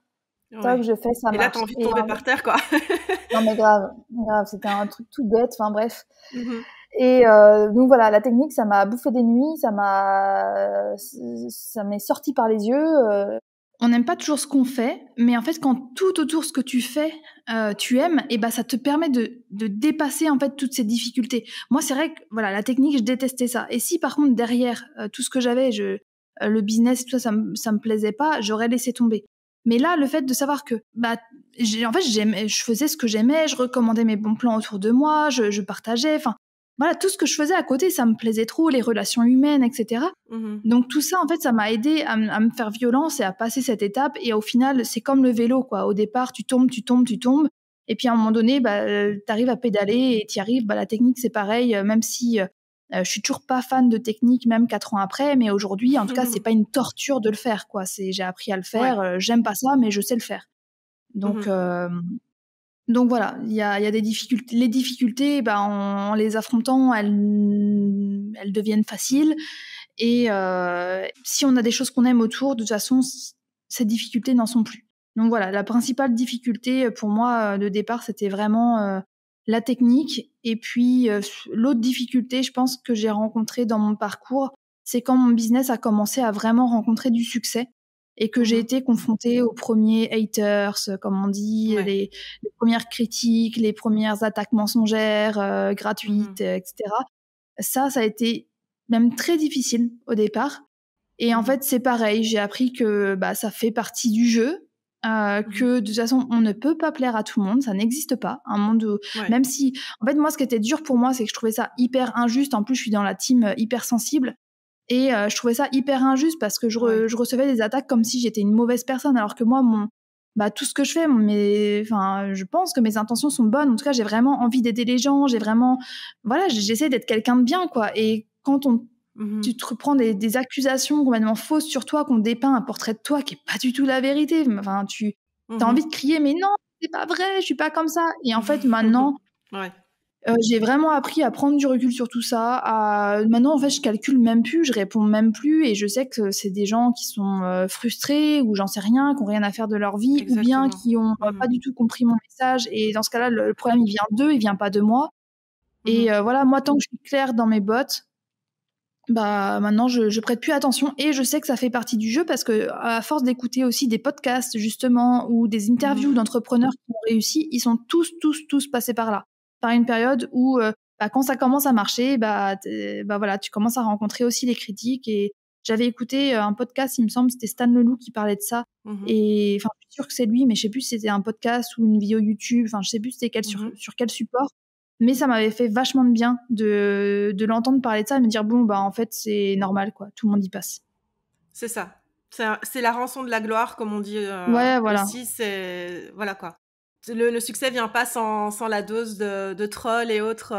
Toc, Ouais. je fais, ça Et là, marche. t'as envie de Et tomber par terre, quoi. non mais grave, grave, c'était un truc tout bête, enfin bref. Mhm. Et donc voilà, la technique, ça m'a bouffé des nuits, ça m'est sorti par les yeux. On n'aime pas toujours ce qu'on fait, mais en fait, quand tout autour ce que tu fais, tu aimes, et ben ça te permet de dépasser en fait toutes ces difficultés. Moi, c'est vrai que voilà, la technique, je détestais ça. Et si par contre derrière tout ce que j'avais, le business, tout ça, ça me plaisait pas, j'aurais laissé tomber. Mais là, le fait de savoir que, bah, en fait, je faisais ce que j'aimais, je recommandais mes bons plans autour de moi, je partageais, enfin, voilà, tout ce que je faisais à côté, ça me plaisait trop, les relations humaines, etc. Mhm. Donc tout ça, en fait, ça m'a aidé à me faire violence et à passer cette étape. Et au final, c'est comme le vélo, quoi. Au départ, tu tombes, tu tombes, tu tombes. Et puis à un moment donné, bah, t'arrives à pédaler et t'y arrives. Bah, la technique, c'est pareil, même si je suis toujours pas fan de technique, même 4 ans après. Mais aujourd'hui, en tout cas, c'est pas une torture de le faire, quoi. J'ai appris à le Ouais. faire. J'aime pas ça, mais je sais le faire. Donc, Mhm. donc voilà, il y a des difficultés. Les difficultés, bah, en les affrontant, elles deviennent faciles. Et si on a des choses qu'on aime autour, de toute façon, ces difficultés n'en sont plus. Donc voilà, la principale difficulté pour moi de départ, c'était vraiment la technique. Et puis l'autre difficulté, je pense, que j'ai rencontrée dans mon parcours, c'est quand mon business a commencé à vraiment rencontrer du succès et que j'ai Mhm. été confrontée aux premiers haters, comme on dit, Ouais. les premières critiques, les premières attaques mensongères, Mhm. gratuites, etc. Ça a été même très difficile au départ. Et en Mhm. fait, c'est pareil, j'ai appris que bah, ça fait partie du jeu, Mhm. que de toute façon, on ne peut pas plaire à tout le monde, ça n'existe pas. Un monde où, Ouais. même si, en fait, moi, ce qui était dur pour moi, c'est que je trouvais ça hyper injuste. En plus, je suis dans la team hypersensible. Et je trouvais ça hyper injuste parce que Ouais. je recevais des attaques comme si j'étais une mauvaise personne, alors que moi, bah, tout ce que je fais, enfin, je pense que mes intentions sont bonnes. En tout cas, j'ai vraiment envie d'aider les gens. Voilà, j'essaie d'être quelqu'un de bien, quoi. Et quand tu Mhm. te reprends des accusations complètement fausses sur toi, qu'on dépeint un portrait de toi qui est pas du tout la vérité. Enfin, tu as envie Mhm. de crier, mais non, c'est pas vrai, je suis pas comme ça. Et en fait, maintenant, Ouais. j'ai vraiment appris à prendre du recul sur tout ça. Maintenant, en fait, je calcule même plus, je réponds même plus, et je sais que c'est des gens qui sont frustrés, ou j'en sais rien, qui ont rien à faire de leur vie, ou bien Exactement. qui ont pas Mhm. du tout compris mon message. Et dans ce cas-là, le problème, il vient d'eux, il vient pas de moi. Et Mhm. voilà, moi, tant que je suis claire dans mes bottes, bah maintenant je prête plus attention, et je sais que ça fait partie du jeu parce que à force d'écouter aussi des podcasts justement, ou des Mhm. interviews d'entrepreneurs qui ont réussi, ils sont tous passés par là, par une période où bah, quand ça commence à marcher, bah voilà, tu commences à rencontrer aussi les critiques. Et j'avais écouté un podcast, il me semble, c'était Stan Leloup qui parlait de ça. Mhm. Et enfin, je suis sûre que c'est lui, mais je sais plus si c'était un podcast ou une vidéo YouTube, enfin je sais plus c'était Mhm. sur quel support. Mais ça m'avait fait vachement de bien de l'entendre parler de ça et me dire, bon, bah, en fait, c'est normal, quoi. Tout le monde y passe. C'est ça. C'est la rançon de la gloire, comme on dit Ouais, voilà. aussi. C'est voilà quoi. Le succès vient pas sans la dose de troll et autres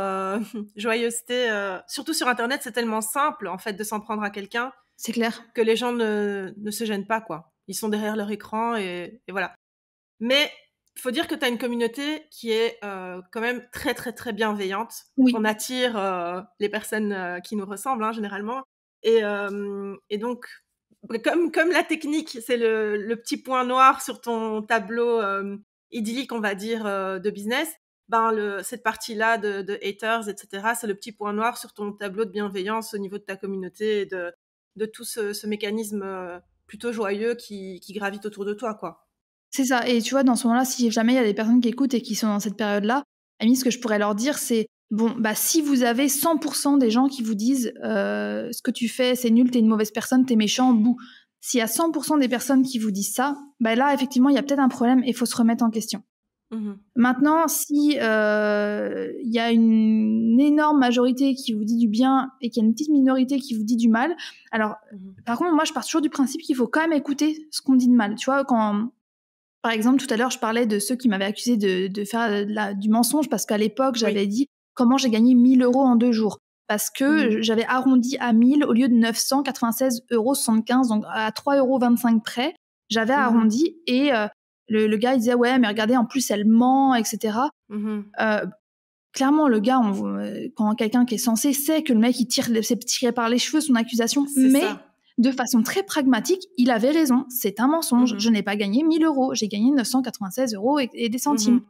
joyeuseté. Surtout sur Internet, c'est tellement simple en fait de s'en prendre à quelqu'un C'est clair. que les gens ne se gênent pas quoi. Ils sont derrière leur écran et voilà. Mais il faut dire que tu as une communauté qui est quand même très très très bienveillante. Oui. On attire les personnes qui nous ressemblent hein, généralement. Et donc, comme la technique, c'est le petit point noir sur ton tableau idyllique, on va dire, de business, ben cette partie-là de haters, etc., c'est le petit point noir sur ton tableau de bienveillance au niveau de ta communauté et de tout ce mécanisme plutôt joyeux qui gravite autour de toi, quoi. C'est ça. Et tu vois, dans ce moment-là, si jamais il y a des personnes qui écoutent et qui sont dans cette période-là, Amy, ce que je pourrais leur dire, c'est bon, bah, si vous avez 100% des gens qui vous disent ce que tu fais, c'est nul, t'es une mauvaise personne, t'es méchant, bouh. S'il y a 100% des personnes qui vous disent ça, bah là, effectivement, il y a peut-être un problème et il faut se remettre en question. Maintenant, si y a une énorme majorité qui vous dit du bien et qu'il y a une petite minorité qui vous dit du mal, alors, par contre, moi, je pars toujours du principe qu'il faut quand même écouter ce qu'on dit de mal. Tu vois, par exemple, tout à l'heure, je parlais de ceux qui m'avaient accusé de faire du mensonge parce qu'à l'époque, j'avais dit comment j'ai gagné 1 000 € en 2 jours. Parce que j'avais arrondi à 1000 au lieu de 996,75 €, donc à 3,25 € près. J'avais arrondi et le gars, il disait « Ouais, mais regardez, en plus, elle ment, etc. » Clairement, le gars, quand quelqu'un qui est censé sait que le mec, s'est tiré par les cheveux son accusation, de façon très pragmatique, il avait raison, c'est un mensonge. Je n'ai pas gagné 1 000 €, j'ai gagné 996 € et des centimes.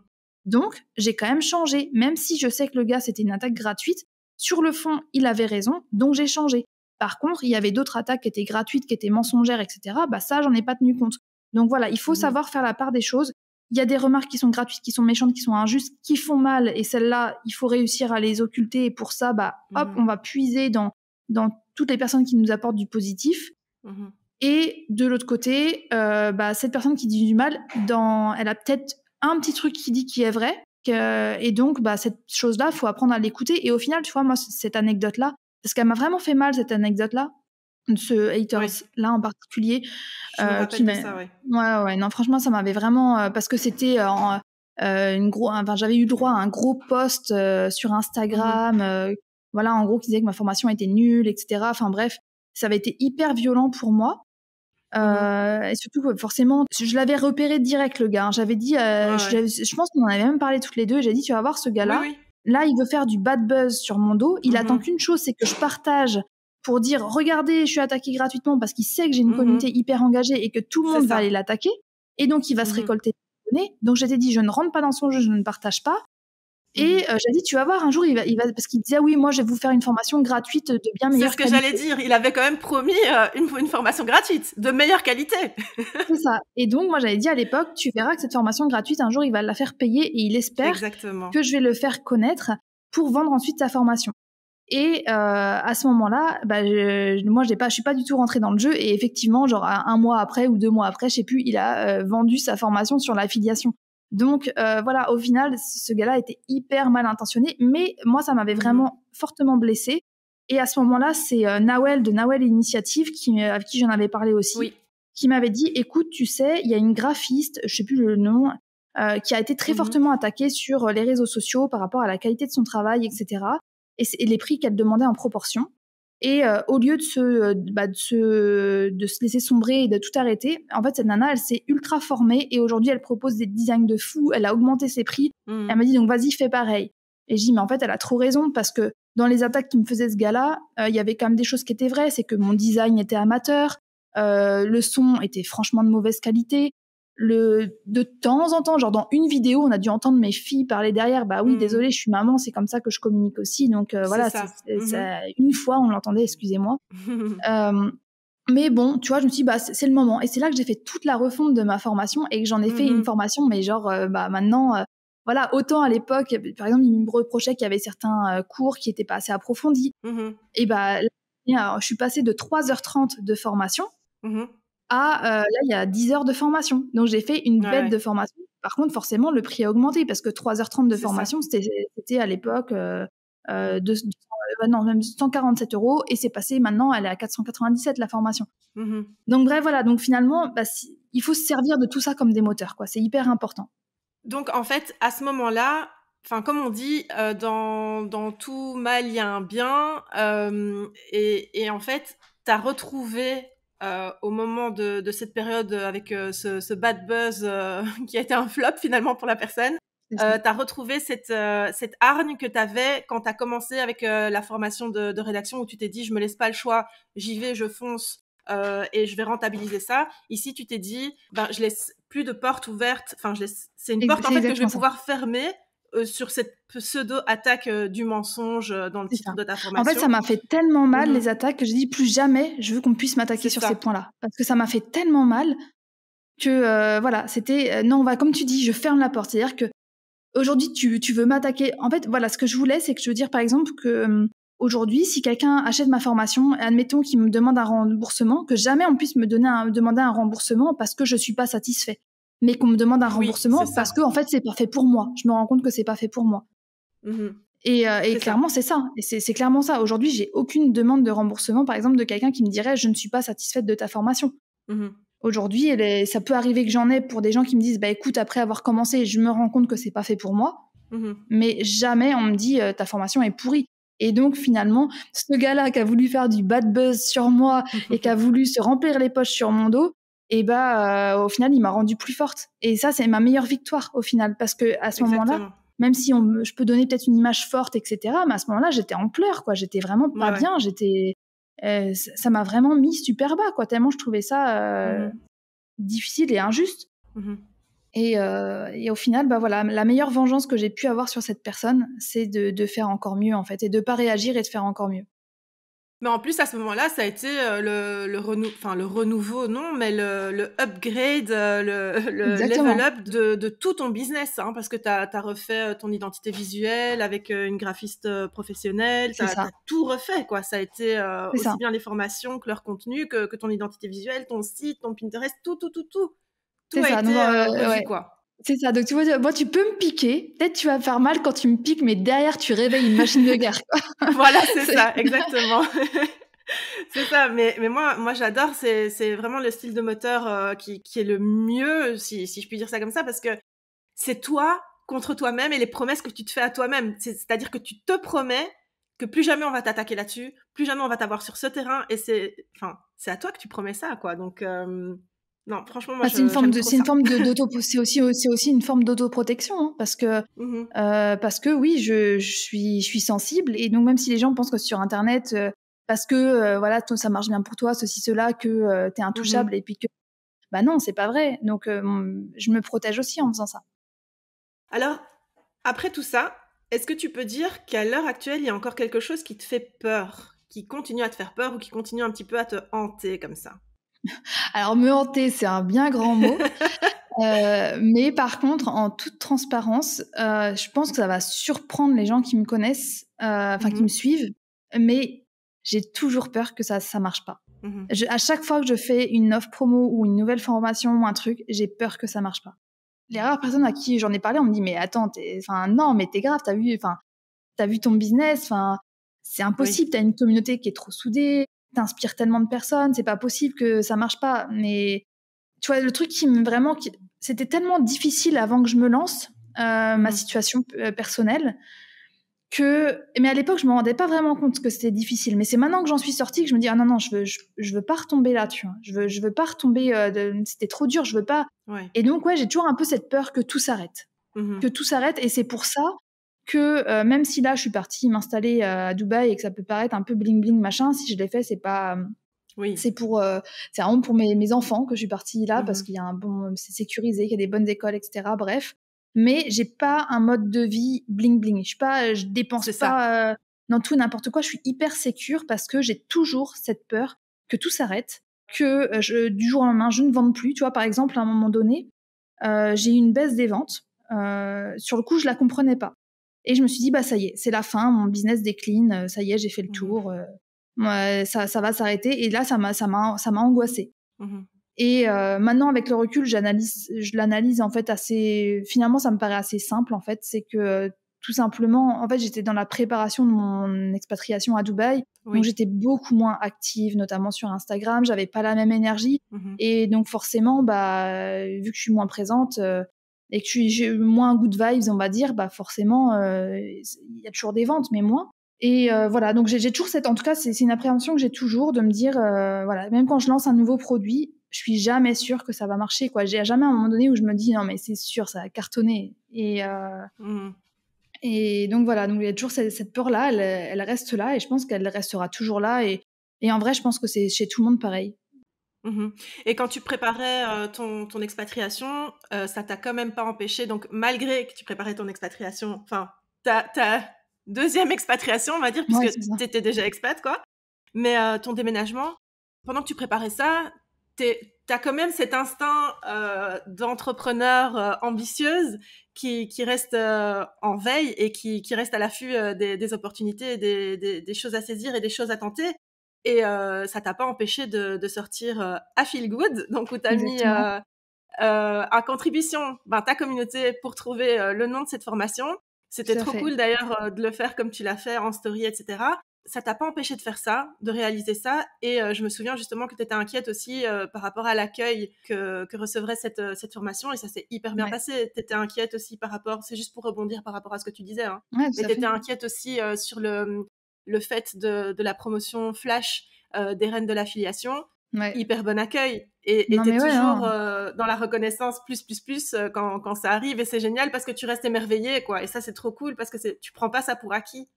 Donc, j'ai quand même changé, même si je sais que le gars, c'était une attaque gratuite. Sur le fond, il avait raison, donc j'ai changé. Par contre, il y avait d'autres attaques qui étaient gratuites, qui étaient mensongères, etc. Bah ça, j'en ai pas tenu compte. Donc voilà, il faut savoir faire la part des choses. Il y a des remarques qui sont gratuites, qui sont méchantes, qui sont injustes, qui font mal, et celles-là, il faut réussir à les occulter. Et pour ça, bah hop, on va puiser dans toutes les personnes qui nous apportent du positif. Et de l'autre côté, bah cette personne qui dit du mal, elle a peut-être un petit truc qui dit qui est vrai. Et donc, bah, cette chose-là, il faut apprendre à l'écouter. Et au final, tu vois, moi, cette anecdote-là, parce qu'elle m'a vraiment fait mal, cette anecdote-là, ce haters-là en particulier. Je me rappelle de ça, Ouais, non, franchement, ça m'avait vraiment... parce que c'était j'avais eu droit à un gros post sur Instagram, voilà, en gros, qui disait que ma formation était nulle, etc. Enfin bref, ça avait été hyper violent pour moi. Et surtout, forcément, je l'avais repéré direct, le gars. J'avais dit, je pense qu'on en avait même parlé toutes les deux. J'ai dit, tu vas voir ce gars-là. Là, il veut faire du bad buzz sur mon dos. Il attend qu'une chose, c'est que je partage pour dire, regardez, je suis attaqué gratuitement parce qu'il sait que j'ai une communauté hyper engagée et que tout le monde va aller l'attaquer. Et donc, il va se récolter des données. Donc, je t'ai dit, je ne rentre pas dans son jeu, je ne partage pas. Et j'ai dit, tu vas voir, un jour, il va, parce qu'il disait, oui, moi, je vais vous faire une formation gratuite de bien meilleure qualité. C'est ce que j'allais dire. Il avait quand même promis une formation gratuite, de meilleure qualité. C'est ça. Et donc, moi, j'avais dit à l'époque, tu verras que cette formation gratuite, un jour, il va la faire payer et il espère que je vais le faire connaître pour vendre ensuite sa formation. Et à ce moment-là, bah, moi, je suis pas du tout rentrée dans le jeu. Et effectivement, genre, 1 mois après ou 2 mois après, je sais plus, il a vendu sa formation sur l'affiliation. Donc voilà, au final, ce gars-là était hyper mal intentionné, mais moi, ça m'avait vraiment fortement blessée. Et à ce moment-là, c'est Nawel de Nawel Initiative, avec qui j'en avais parlé aussi, qui m'avait dit, écoute, tu sais, il y a une graphiste, je sais plus le nom, qui a été très fortement attaquée sur les réseaux sociaux par rapport à la qualité de son travail, etc. Et les prix qu'elle demandait en proportion. Et au lieu de se laisser sombrer et de tout arrêter, en fait, cette nana, elle s'est ultra formée et aujourd'hui, elle propose des designs de fou, elle a augmenté ses prix. Elle m'a dit, donc vas-y, fais pareil. Et je dis, mais en fait, elle a trop raison parce que dans les attaques qui me faisait ce gars-là, il y avait quand même des choses qui étaient vraies. C'est que mon design était amateur, le son était franchement de mauvaise qualité. De temps en temps, genre dans une vidéo, on a dû entendre mes filles parler derrière. Bah oui, désolée, je suis maman, c'est comme ça que je communique aussi. Donc voilà, une fois on l'entendait, excusez-moi. Mais bon, tu vois, je me suis dit, bah c'est le moment. Et c'est là que j'ai fait toute la refonte de ma formation et que j'en ai fait une formation, mais genre bah maintenant, voilà, autant à l'époque, par exemple, il me reprochait qu'il y avait certains cours qui étaient pas assez approfondis. Et bah là, je suis passée de 3h30 de formation là, il y a 10 heures de formation. Donc, j'ai fait une bête de formation. Par contre, forcément, le prix a augmenté parce que 3h30 de formation, c'était à l'époque même 147 € et c'est passé maintenant, elle est à 497 la formation. Donc, bref, voilà. Donc, finalement, bah, il faut se servir de tout ça comme des moteurs, quoi. C'est hyper important. Donc, en fait, à ce moment-là, comme on dit, dans tout mal, il y a un bien. Et en fait, tu as retrouvé... au moment de cette période avec ce bad buzz qui a été un flop finalement pour la personne, tu as retrouvé cette hargne que tu avais quand tu as commencé avec la formation de rédaction où tu t'es dit, je me laisse pas le choix, j'y vais, je fonce et je vais rentabiliser ça. Ici, tu t'es dit, je laisse plus de portes ouvertes, c'est une porte en fait que je vais pouvoir fermer sur cette pseudo-attaque du mensonge dans le titre de ta formation. En fait, ça m'a fait tellement mal, les attaques, que j'ai dit plus jamais je veux qu'on puisse m'attaquer sur ces points-là. Parce que ça m'a fait tellement mal que voilà, c'était non, on va, comme tu dis, je ferme la porte. C'est-à-dire que aujourd'hui, tu veux m'attaquer. En fait, voilà, ce que je voulais, c'est que je veux dire, par exemple, que aujourd'hui, si quelqu'un achète ma formation, admettons qu'il me demande un remboursement, que jamais on puisse me demander un remboursement parce que je suis pas satisfait, mais qu'on me demande un remboursement parce que en fait, c'est pas fait pour moi. Je me rends compte que c'est pas fait pour moi. Et clairement, c'est ça. Et c'est clairement ça. Aujourd'hui, j'ai aucune demande de remboursement, par exemple, de quelqu'un qui me dirait « je ne suis pas satisfaite de ta formation ». Aujourd'hui, ça peut arriver que j'en ai pour des gens qui me disent « bah écoute, après avoir commencé, je me rends compte que c'est pas fait pour moi ». Mais jamais on me dit « ta formation est pourrie ». Et donc, finalement, ce gars-là qui a voulu faire du bad buzz sur moi et qui a voulu se remplir les poches sur mon dos, et au final, il m'a rendue plus forte. Et ça, c'est ma meilleure victoire, au final. Parce qu'à ce moment-là, même si je peux donner peut-être une image forte, etc., mais à ce moment-là, j'étais en pleurs, quoi. J'étais vraiment pas bien. Ça m'a vraiment mis super bas, quoi. Tellement je trouvais ça difficile et injuste. Et au final, voilà, la meilleure vengeance que j'ai pu avoir sur cette personne, c'est de faire encore mieux, en fait, et de pas réagir et de faire encore mieux. Mais en plus, à ce moment-là, ça a été le renouveau, non, mais le upgrade, le level up de tout ton business, hein, parce que tu as refait ton identité visuelle avec une graphiste professionnelle, tu as tout refait, quoi. Ça a été aussi bien les formations que leur contenu, que ton identité visuelle, ton site, ton Pinterest, tout. Tout a été revu, quoi. C'est ça. Donc, tu vois, moi, tu peux me piquer. Peut-être tu vas me faire mal quand tu me piques, mais derrière, tu réveilles une machine de guerre, quoi. Voilà, c'est ça, exactement. C'est ça. Mais moi, j'adore. C'est vraiment le style de moteur qui est le mieux, si je puis dire ça comme ça, parce que c'est toi contre toi-même et les promesses que tu te fais à toi-même. C'est-à-dire que tu te promets que plus jamais on va t'attaquer là-dessus, plus jamais on va t'avoir sur ce terrain, et c'est à toi que tu promets ça, quoi. Donc, non, franchement, moi, c'est une forme c'est aussi une forme d'autoprotection, hein, parce que oui, je suis sensible, et donc même si les gens pensent que sur Internet, parce que voilà, ça marche bien pour toi, ceci, cela, que t'es intouchable, et puis que bah non, c'est pas vrai. Donc je me protège aussi en faisant ça. Alors, après tout ça, est-ce que tu peux dire qu'à l'heure actuelle, il y a encore quelque chose qui te fait peur, qui continue à te faire peur, ou qui continue un petit peu à te hanter comme ça? Alors, me hanter, c'est un bien grand mot. Mais par contre, en toute transparence, je pense que ça va surprendre les gens qui me connaissent, qui me suivent, mais j'ai toujours peur que ça marche pas. À chaque fois que je fais une offre promo ou une nouvelle formation ou un truc, j'ai peur que ça marche pas. Les rares personnes à qui j'en ai parlé, on me dit mais attends, non, mais t'es grave, t'as vu ton business, c'est impossible, t'as une communauté qui est trop soudée, t'inspires tellement de personnes, c'est pas possible que ça marche pas. Mais tu vois, le truc c'était tellement difficile avant que je me lance, ma situation personnelle, mais à l'époque je me rendais pas vraiment compte que c'était difficile. Mais c'est maintenant que j'en suis sortie que je me dis ah non, je veux pas retomber là, tu vois. Je veux pas retomber, c'était trop dur, je veux pas. Et donc j'ai toujours un peu cette peur que tout s'arrête, et c'est pour ça que même si là je suis partie m'installer à Dubaï et que ça peut paraître un peu bling bling machin, si je l'ai fait, c'est pas c'est vraiment pour mes enfants que je suis partie là, parce qu'il y a c'est sécurisé, qu'il y a des bonnes écoles, etc. Bref, mais j'ai pas un mode de vie bling bling. Je dépense pas dans tout n'importe quoi. Je suis hyper sécure parce que j'ai toujours cette peur que tout s'arrête, que du jour au lendemain je ne vende plus. Tu vois, par exemple, à un moment donné, j'ai eu une baisse des ventes. Sur le coup, je la comprenais pas. Et je me suis dit, ça y est, c'est la fin, mon business décline, ça y est, j'ai fait le tour, ça va s'arrêter. Et là, ça m'a angoissée. Et maintenant, avec le recul, je l'analyse en fait finalement, ça me paraît assez simple, en fait. C'est que tout simplement, en fait, j'étais dans la préparation de mon expatriation à Dubaï, donc j'étais beaucoup moins active, notamment sur Instagram, j'avais pas la même énergie. Et donc forcément, vu que je suis moins présente, et que j'ai moins good vibes, on va dire, forcément, il y a toujours des ventes, mais moins. Et voilà, donc j'ai toujours en tout cas, c'est une appréhension que j'ai toujours, de me dire, voilà, même quand je lance un nouveau produit, je suis jamais sûre que ça va marcher, quoi. J'ai jamais un moment donné où je me dis, non, mais c'est sûr, ça va cartonner. Et donc voilà, donc il y a toujours cette peur-là, elle reste là, et je pense qu'elle restera toujours là. Et en vrai, je pense que c'est chez tout le monde pareil. Et quand tu préparais ton expatriation, ça t'a quand même pas empêché, donc malgré que tu préparais ton expatriation, enfin ta deuxième expatriation, on va dire, puisque tu étais déjà expat, quoi, mais ton déménagement, pendant que tu préparais ça, t'as quand même cet instinct d'entrepreneur ambitieuse qui reste en veille et qui reste à l'affût des opportunités, des choses à saisir et des choses à tenter. Et ça t'a pas empêché de sortir à Feel Good, donc où t'as mis à contribution ta communauté pour trouver le nom de cette formation. C'était trop cool d'ailleurs de le faire comme tu l'as fait en story, etc. Ça t'a pas empêché de faire ça, de réaliser ça. Et je me souviens justement que tu étais inquiète aussi par rapport à l'accueil que recevrait cette formation. Et ça s'est hyper bien passé. Tu étais inquiète aussi par rapport, c'est juste pour rebondir par rapport à ce que tu disais, hein. Ouais, mais tu étais inquiète aussi sur le fait de la promotion flash des reines de l'affiliation. Ouais. Hyper bon accueil. Et t'es toujours dans la reconnaissance plus quand ça arrive. Et c'est génial parce que tu restes émerveillée, quoi. Et ça, c'est trop cool parce que tu prends pas ça pour acquis.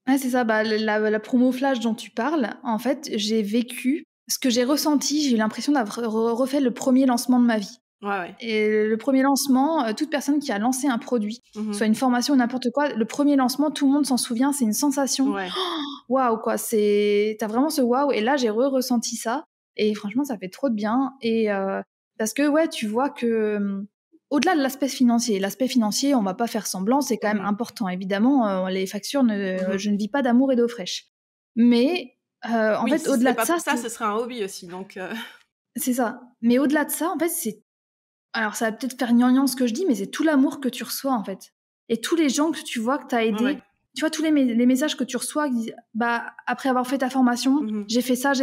Ouais, c'est ça. La promo flash dont tu parles, en fait, j'ai vécu ce que j'ai ressenti. J'ai eu l'impression d'avoir refait le premier lancement de ma vie. Ouais. Et le premier lancement, toute personne qui a lancé un produit, soit une formation ou n'importe quoi, le premier lancement, tout le monde s'en souvient, c'est une sensation. Waouh, quoi. T'as vraiment ce waouh. Et là, j'ai ressenti ça. Et franchement, ça fait trop de bien. Et parce que, tu vois que au-delà de l'aspect financier, on va pas faire semblant, c'est quand même important. Évidemment, les factures, je ne vis pas d'amour et d'eau fraîche. Mais en fait, au-delà de ça... ça, ce serait un hobby aussi. Donc c'est ça. Mais au-delà de ça, en fait, c'est... Alors, ça va peut-être faire gnangnan ce que je dis, mais c'est tout l'amour que tu reçois, en fait. Et tous les gens que tu vois que tu as aidés. Ouais. Tu vois, tous les messages que tu reçois qui disent, après avoir fait ta formation, j'ai fait ça,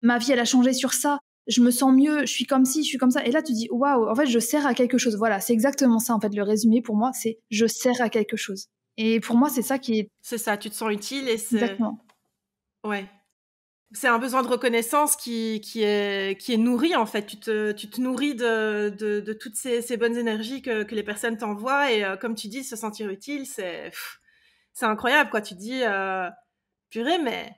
ma vie, elle a changé sur ça, je me sens mieux, je suis comme ci, je suis comme ça. Et là, tu dis, waouh, en fait, je sers à quelque chose. Voilà, c'est exactement ça, en fait, le résumé pour moi, c'est je sers à quelque chose. Et pour moi, c'est ça qui est... C'est ça, tu te sens utile et c'est... Exactement. Ouais. C'est un besoin de reconnaissance qui est nourri, en fait. Tu te nourris de toutes ces bonnes énergies que les personnes t'envoient. Et comme tu dis, se sentir utile, c'est incroyable, quoi. Tu te dis, purée, mais...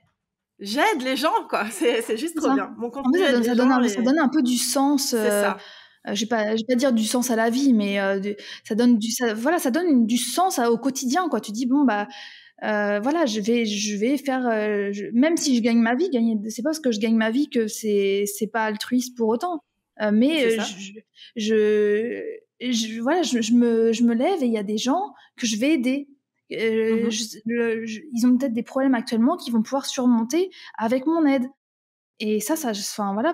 j'aide les gens, quoi. C'est juste trop bien. Mon contenu ça donne un peu du sens. C'est ça. Je vais pas dire du sens à la vie, mais ça donne du sens au quotidien, quoi. Tu dis je vais faire même si je gagne ma vie, c'est pas parce que je gagne ma vie que c'est pas altruiste pour autant. Mais je me lève et il y a des gens que je vais aider. Ils ont peut-être des problèmes actuellement qu'ils vont pouvoir surmonter avec mon aide. Et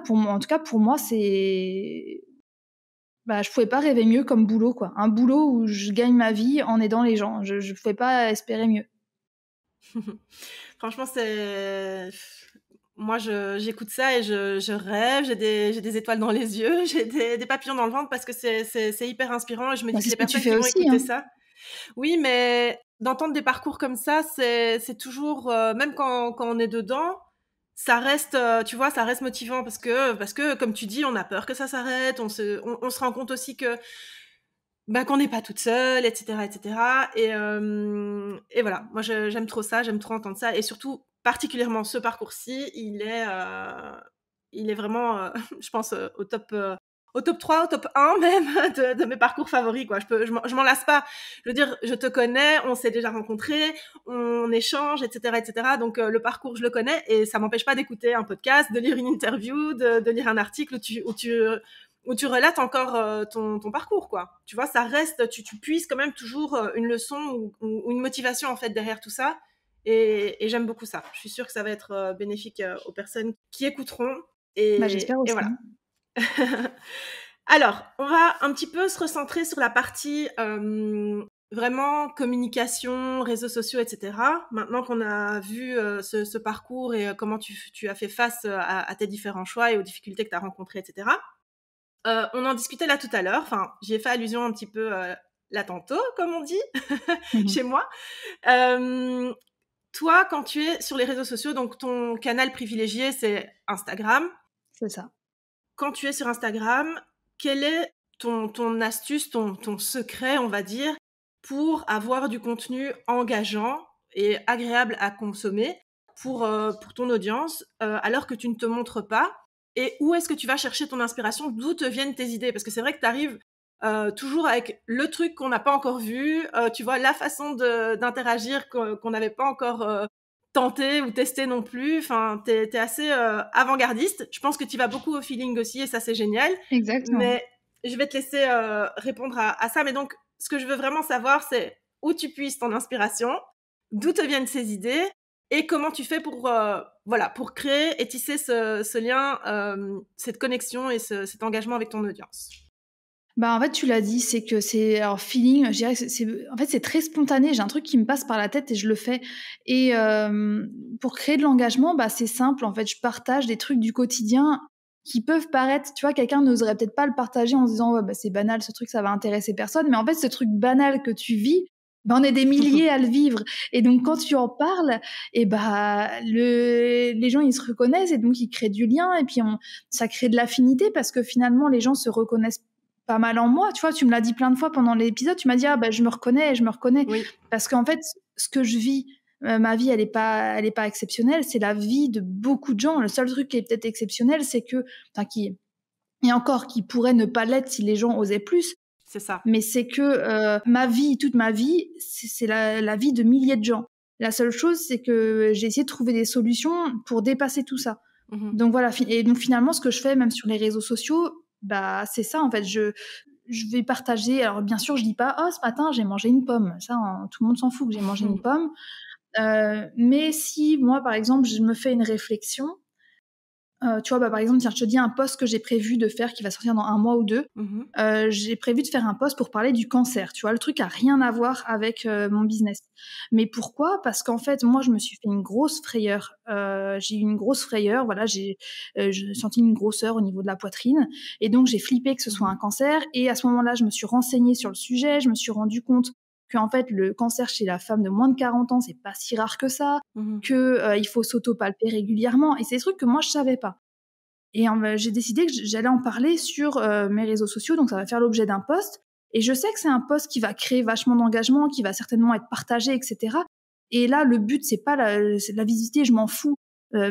pour moi, en tout cas pour moi, c'est... je pouvais pas rêver mieux comme boulot, quoi. Un boulot où je gagne ma vie en aidant les gens. Je pouvais pas espérer mieux. Franchement, moi, j'écoute ça et je rêve, j'ai des étoiles dans les yeux, j'ai des papillons dans le ventre parce que c'est hyper inspirant et je me dis que les personnes qui vont écouter ça... Oui, mais d'entendre des parcours comme ça, c'est toujours, même quand on est dedans, ça reste, tu vois, ça reste motivant parce que, comme tu dis, on a peur que ça s'arrête, on se rend compte aussi que qu'on n'est pas toute seule, etc., etc. Et voilà, moi j'aime trop ça, j'aime trop entendre ça, et surtout particulièrement ce parcours-ci, il est vraiment, je pense, au top 3, au top 1 même de mes parcours favoris, quoi. Je m'en lasse pas. Je veux dire, je te connais, on s'est déjà rencontrés, on échange, etc., etc. Donc le parcours, je le connais et ça m'empêche pas d'écouter un podcast, de lire une interview, de lire un article où tu relates encore ton parcours, quoi. Tu vois, ça reste, tu puises quand même toujours une leçon ou une motivation en fait derrière tout ça. Et j'aime beaucoup ça. Je suis sûre que ça va être bénéfique aux personnes qui écouteront. J'espère aussi. Et voilà. Alors, on va un petit peu se recentrer sur la partie vraiment communication, réseaux sociaux, etc. Maintenant qu'on a vu ce parcours et comment tu as fait face à tes différents choix et aux difficultés que tu as rencontrées, etc. On en discutait là tout à l'heure. Enfin, j'y ai fait allusion un petit peu là tantôt, comme on dit, chez moi. Toi, quand tu es sur les réseaux sociaux, donc ton canal privilégié, c'est Instagram. C'est ça. Quand tu es sur Instagram, quel est ton astuce, ton secret, on va dire, pour avoir du contenu engageant et agréable à consommer pour ton audience, alors que tu ne te montres pas? Et où est-ce que tu vas chercher ton inspiration? D'où te viennent tes idées? Parce que c'est vrai que tu arrives toujours avec le truc qu'on n'a pas encore vu, tu vois, la façon d'interagir qu'on n'avait pas encore tenter ou tester non plus. Enfin, t'es assez avant-gardiste. Je pense que tu vas beaucoup au feeling aussi et ça, c'est génial. Exactement. Mais je vais te laisser répondre à ça. Mais donc, ce que je veux vraiment savoir, c'est où tu puises ton inspiration, d'où te viennent ces idées et comment tu fais pour pour créer et tisser ce lien, cette connexion et cet engagement avec ton audience. Bah, en fait, tu l'as dit, c'est que c'est alors feeling, je dirais que en fait, c'est très spontané. J'ai un truc qui me passe par la tête et je le fais. Et pour créer de l'engagement, bah, c'est simple. En fait, je partage des trucs du quotidien qui peuvent paraître, tu vois, quelqu'un n'oserait peut-être pas le partager en se disant, ouais, bah, c'est banal, ce truc, ça va intéresser personne. Mais en fait, ce truc banal que tu vis, bah, on est des milliers à le vivre. Et donc, quand tu en parles, et bah, les gens, ils se reconnaissent et donc ils créent du lien et puis ça crée de l'affinité parce que finalement, les gens se reconnaissent pas mal en moi, tu vois, tu me l'as dit plein de fois pendant l'épisode, tu m'as dit, ah bah je me reconnais, Oui. parce qu'en fait, ce que je vis, ma vie, elle est pas exceptionnelle, c'est la vie de beaucoup de gens. Le seul truc qui est peut-être exceptionnel, c'est que, et encore, qui pourrait ne pas l'être si les gens osaient plus, C'est ça. mais c'est que ma vie, toute ma vie, c'est la vie de milliers de gens. La seule chose, c'est que j'ai essayé de trouver des solutions pour dépasser tout ça. Donc voilà, et donc finalement, ce que je fais, même sur les réseaux sociaux, bah c'est ça en fait. Je vais partager. Alors bien sûr, je dis pas, oh ce matin j'ai mangé une pomme. Ça, tout le monde s'en fout que j'ai mangé une pomme. Mais si moi, par exemple, je me fais une réflexion. Tu vois, bah, par exemple, tiens, je te dis un post que j'ai prévu de faire qui va sortir dans 1 mois ou 2. J'ai prévu de faire un post pour parler du cancer. Tu vois, le truc a rien à voir avec mon business. Mais pourquoi ? Parce qu'en fait, moi, je me suis fait une grosse frayeur. J'ai eu une grosse frayeur. Voilà, j'ai senti une grosseur au niveau de la poitrine. Et donc, j'ai flippé que ce soit un cancer. Et à ce moment-là, je me suis renseignée sur le sujet. Je me suis rendu compte qu'en fait, le cancer chez la femme de moins de 40 ans, c'est pas si rare que ça, que il faut s'auto-palper régulièrement. Et c'est des trucs que moi, je savais pas. Et j'ai décidé que j'allais en parler sur mes réseaux sociaux, donc ça va faire l'objet d'un post. Et je sais que c'est un post qui va créer vachement d'engagement, qui va certainement être partagé, etc. Et là, le but, c'est pas la visibilité, je m'en fous.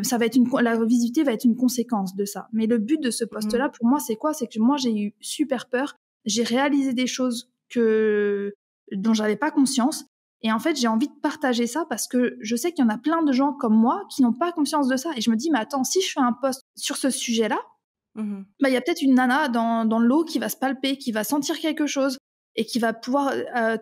Ça va être la visibilité va être une conséquence de ça. Mais le but de ce post-là, pour moi, c'est quoi ? C'est que moi, j'ai eu super peur. J'ai réalisé des choses dont j'avais pas conscience. Et en fait, j'ai envie de partager ça parce que je sais qu'il y en a plein de gens comme moi qui n'ont pas conscience de ça. Et je me dis, mais attends, si je fais un post sur ce sujet-là, bah, y a peut-être une nana dans l'eau qui va se palper, qui va sentir quelque chose et qui va pouvoir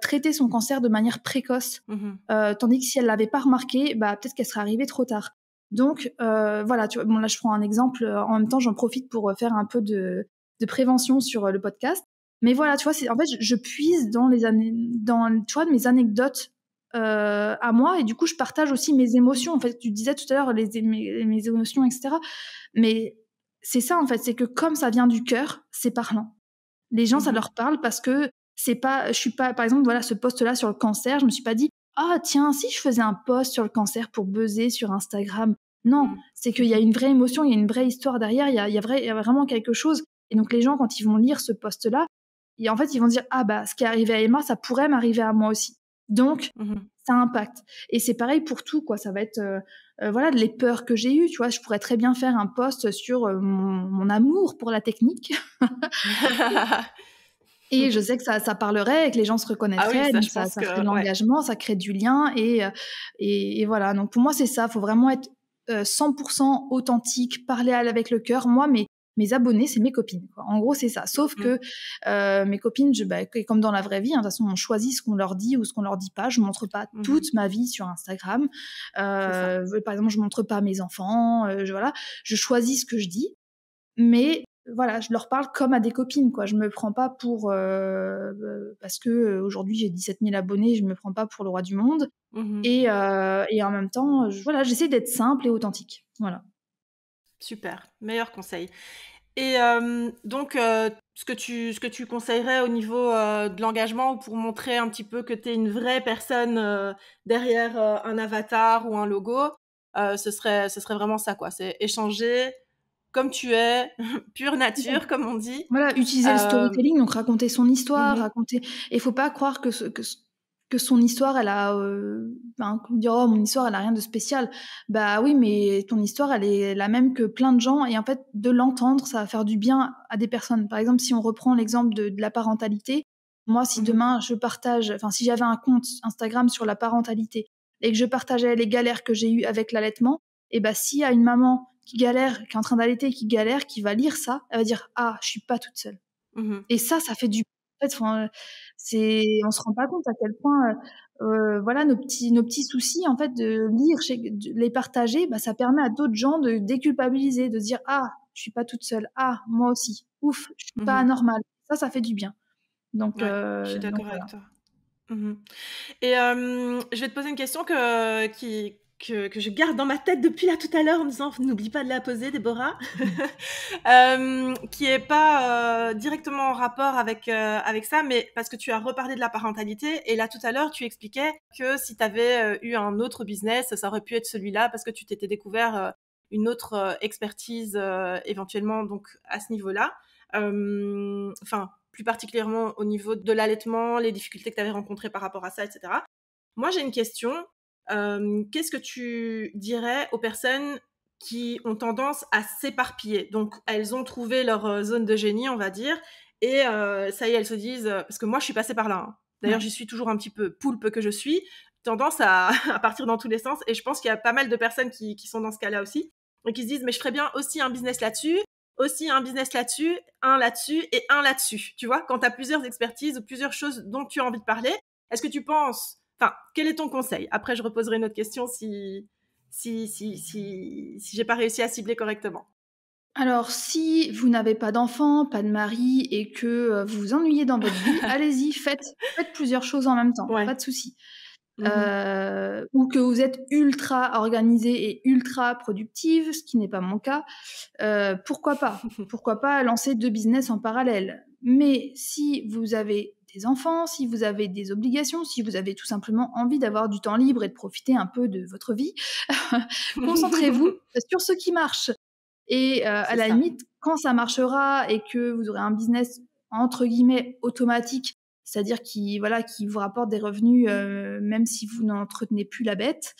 traiter son cancer de manière précoce. Tandis que si elle l'avait pas remarqué, bah, peut-être qu'elle serait arrivée trop tard. Donc, voilà, tu vois, bon, là, je prends un exemple. En même temps, j'en profite pour faire un peu de prévention sur le podcast. Mais voilà, tu vois, en fait, je puise dans tu vois, mes anecdotes à moi, et du coup, je partage aussi mes émotions. En fait, tu disais tout à l'heure mes émotions, etc. Mais c'est ça, en fait, c'est que comme ça vient du cœur, c'est parlant. Les gens, ça leur parle parce que c'est pas, je suis pas, par exemple, voilà, ce post-là sur le cancer, je me suis pas dit, ah, tiens, si je faisais un post sur le cancer pour buzzer sur Instagram. Non, c'est qu'il y a une vraie émotion, il y a une vraie histoire derrière, il y a vraiment quelque chose. Et donc, les gens, quand ils vont lire ce post-là, et en fait, ils vont dire, ah, bah, ce qui est arrivé à Emma, ça pourrait m'arriver à moi aussi. Donc, ça impacte. Et c'est pareil pour tout, quoi. Ça va être, voilà, les peurs que j'ai eues, tu vois. Je pourrais très bien faire un post sur mon amour pour la technique. Et je sais que ça parlerait et que les gens se reconnaîtraient. Ah oui, ça crée de l'engagement, ça crée du lien. Et voilà. Donc, pour moi, c'est ça. Il faut vraiment être 100% authentique, parler avec le cœur. Moi, mes abonnés, c'est mes copines, quoi. En gros, c'est ça. Sauf que mes copines, comme dans la vraie vie, hein, de toute façon, on choisit ce qu'on leur dit ou ce qu'on leur dit pas. Je montre pas toute ma vie sur Instagram. Par exemple, je montre pas mes enfants. Voilà. Je choisis ce que je dis, mais voilà, je leur parle comme à des copines, quoi. Je me prends pas pour parce que aujourd'hui j'ai 17 000 abonnés, je me prends pas pour le roi du monde. Et en même temps, voilà, j'essaie d'être simple et authentique. Voilà. Super, meilleur conseil. Et donc, ce que tu conseillerais au niveau de l'engagement pour montrer un petit peu que tu es une vraie personne derrière un avatar ou un logo, ce serait vraiment ça, quoi. C'est échanger comme tu es, pure nature, comme on dit. Voilà, utiliser le storytelling, donc raconter son histoire, raconter. Et faut pas croire que son histoire, elle a, dire, oh, mon histoire, elle a rien de spécial. Bah oui, mais ton histoire, elle est la même que plein de gens. Et en fait, de l'entendre, ça va faire du bien à des personnes. Par exemple, si on reprend l'exemple de la parentalité, moi, si demain je partage, si j'avais un compte Instagram sur la parentalité et que je partageais les galères que j'ai eues avec l'allaitement, et ben s'il y a une maman qui galère, qui est en train d'allaiter, qui galère, qui va lire ça, elle va dire ah je suis pas toute seule. Et ça fait du en fait, on se rend pas compte à quel point voilà nos petits soucis en fait de lire, de les partager, ça permet à d'autres gens de déculpabiliser, de se dire ah je suis pas toute seule, ah moi aussi, ouf je suis pas anormale. Ça fait du bien. Donc je suis d'accord avec toi. Et je vais te poser une question que je garde dans ma tête depuis là tout à l'heure en me disant n'oublie pas de la poser, Déborah, qui est pas directement en rapport avec ça, mais parce que tu as reparlé de la parentalité et là tout à l'heure tu expliquais que si tu avais eu un autre business, ça aurait pu être celui-là parce que tu t'étais découvert une autre expertise éventuellement donc à ce niveau-là. Enfin, plus particulièrement au niveau de l'allaitement, les difficultés que tu avais rencontrées par rapport à ça, etc. Moi, j'ai une question. Qu'est-ce que tu dirais aux personnes qui ont tendance à s'éparpiller? Donc, elles ont trouvé leur zone de génie, on va dire, et ça y est, elles se disent... Parce que moi, je suis passée par là. Hein. D'ailleurs, j'y suis toujours un petit peu poulpe que je suis, tendance à partir dans tous les sens, et je pense qu'il y a pas mal de personnes qui sont dans ce cas-là aussi, et qui se disent, mais je ferais bien aussi un business là-dessus, aussi un business là-dessus, un là-dessus et un là-dessus. Tu vois, quand tu as plusieurs expertises ou plusieurs choses dont tu as envie de parler, est-ce que tu penses... Enfin, quel est ton conseil? Après, je reposerai une autre question si j'ai pas réussi à cibler correctement. Alors, si vous n'avez pas d'enfant, pas de mari et que vous vous ennuyez dans votre vie, allez-y, faites plusieurs choses en même temps, pas de souci. Ou que vous êtes ultra organisée et ultra productive, ce qui n'est pas mon cas, pourquoi pas lancer 2 business en parallèle. Mais si vous avez des enfants, si vous avez des obligations, si vous avez tout simplement envie d'avoir du temps libre et de profiter un peu de votre vie, concentrez-vous sur ce qui marche. Et à la limite, quand ça marchera et que vous aurez un business entre guillemets automatique, c'est-à-dire qui vous rapporte des revenus même si vous n'entretenez plus la bête,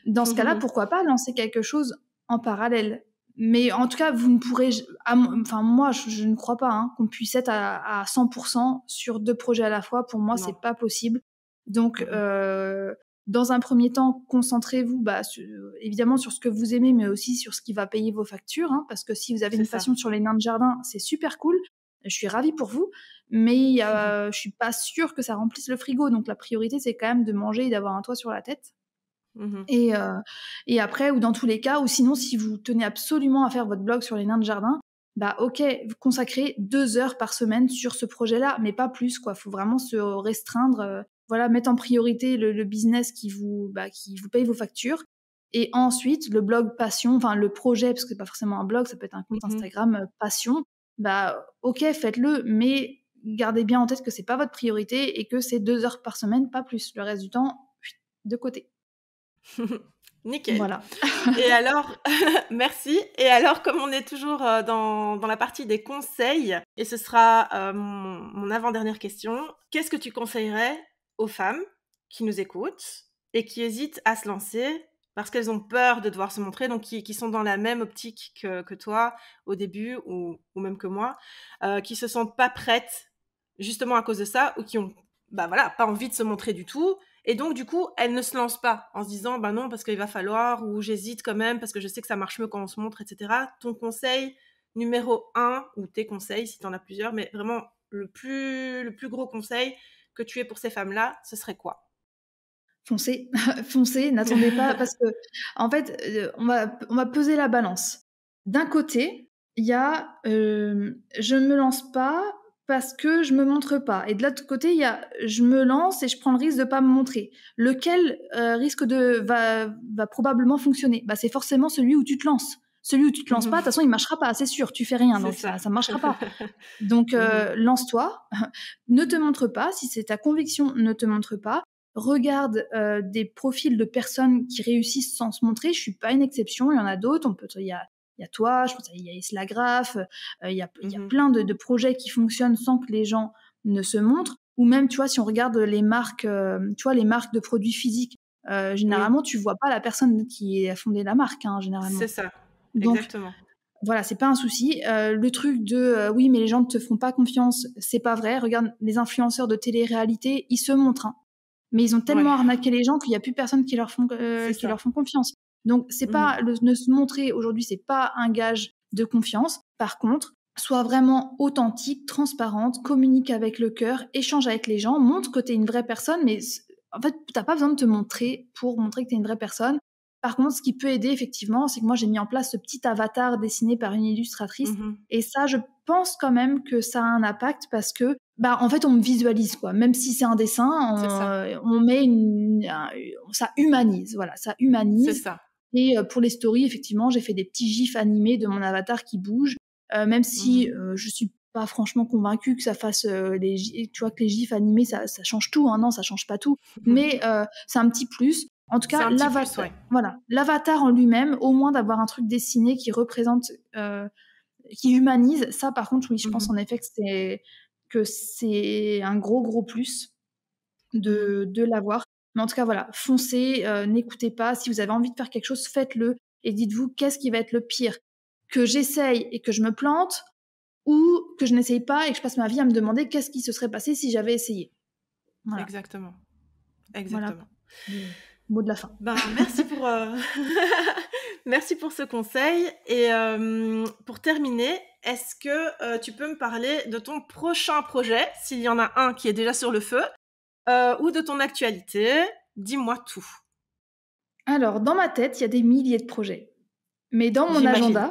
dans ce cas-là, pourquoi pas lancer quelque chose en parallèle. Mais en tout cas, vous ne pourrez... moi, je ne crois pas qu'on puisse être à 100% sur 2 projets à la fois. Pour moi, c'est pas possible. Donc, dans un premier temps, concentrez-vous évidemment sur ce que vous aimez, mais aussi sur ce qui va payer vos factures. Parce que si vous avez une passion sur les nains de jardin, c'est super cool. Je suis ravie pour vous. Mais je suis pas sûre que ça remplisse le frigo. Donc, la priorité, c'est quand même de manger et d'avoir un toit sur la tête. Et après, ou dans tous les cas, ou sinon, si vous tenez absolument à faire votre blog sur les nains de jardin, ok, vous consacrez 2 heures par semaine sur ce projet-là, mais pas plus, quoi. Faut vraiment se restreindre, mettre en priorité le business qui vous paye vos factures. Et ensuite, le blog passion, enfin le projet, parce que c'est pas forcément un blog, ça peut être un compte Instagram passion, ok, faites-le, mais gardez bien en tête que c'est pas votre priorité et que c'est 2 heures par semaine, pas plus. Le reste du temps, de côté. Nickel. Voilà. Et alors, merci. Et alors, comme on est toujours dans la partie des conseils, et ce sera mon avant-dernière question, qu'est-ce que tu conseillerais aux femmes qui nous écoutent et qui hésitent à se lancer parce qu'elles ont peur de devoir se montrer, donc qui sont dans la même optique que toi au début ou même que moi, qui se sentent pas prêtes justement à cause de ça ou qui ont pas envie de se montrer du tout. Et donc, du coup, elle ne se lance pas en se disant, non, parce qu'il va falloir, ou j'hésite quand même, parce que je sais que ça marche mieux quand on se montre, etc. Ton conseil numéro 1, ou tes conseils, si tu en as plusieurs, mais vraiment le plus gros conseil que tu aies pour ces femmes-là, ce serait quoi? Foncez, foncez, n'attendez pas, parce que, en fait, on va peser la balance. D'un côté, il y a je ne me lance pas parce que je me montre pas. Et de l'autre côté, il y a je me lance et je prends le risque de pas me montrer. Lequel va probablement fonctionner? C'est forcément celui où tu te lances. Celui où tu te lances pas, de toute façon, il marchera pas, c'est sûr. Tu fais rien, donc ça marchera pas. Donc, lance-toi. Ne te montre pas. Si c'est ta conviction, ne te montre pas. Regarde des profils de personnes qui réussissent sans se montrer. Je suis pas une exception. Il y en a d'autres. Il y a toi, je pense qu'il y a Isla Graph, il y a plein de projets qui fonctionnent sans que les gens ne se montrent. Ou même, tu vois, si on regarde les marques, les marques de produits physiques, généralement, tu vois pas la personne qui a fondé la marque, généralement. C'est ça, donc, exactement. Voilà, c'est pas un souci. Le truc de oui, mais les gens ne te font pas confiance, c'est pas vrai. Regarde les influenceurs de télé-réalité, ils se montrent. mais ils ont tellement arnaqué les gens qu'il n'y a plus personne qui leur font confiance. Donc, c'est pas ne se montrer aujourd'hui, c'est pas un gage de confiance. Par contre, sois vraiment authentique, transparente, communique avec le cœur, échange avec les gens, montre que tu es une vraie personne, mais en fait, t'as pas besoin de te montrer pour montrer que tu es une vraie personne. Par contre, ce qui peut aider, effectivement, c'est que moi, j'ai mis en place ce petit avatar dessiné par une illustratrice. Et ça, je pense quand même que ça a un impact parce que, en fait, on me visualise, quoi. Même si c'est un dessin, on met ça humanise. Voilà, ça humanise. C'est ça. Et pour les stories, effectivement, j'ai fait des petits gifs animés de mon avatar qui bougent. Même si je suis pas franchement convaincue que ça fasse tu vois, que les gifs animés, ça change tout. Hein. Non, ça change pas tout. Mais c'est un petit plus. En tout cas, l'avatar en lui-même, au moins d'avoir un truc dessiné qui représente, qui humanise, ça par contre, oui, je pense en effet que c'est un gros plus de l'avoir. Mais en tout cas, voilà, foncez, n'écoutez pas. Si vous avez envie de faire quelque chose, faites-le et dites-vous qu'est-ce qui va être le pire, que j'essaye et que je me plante, ou que je n'essaye pas et que je passe ma vie à me demander qu'est-ce qui se serait passé si j'avais essayé. Voilà. Exactement. Voilà. Mot de la fin. Merci pour merci pour ce conseil. Et pour terminer, est-ce que tu peux me parler de ton prochain projet, s'il y en a un qui est déjà sur le feu, ou de ton actualité? Dis-moi tout. Alors, dans ma tête, il y a des milliers de projets. Mais dans mon agenda,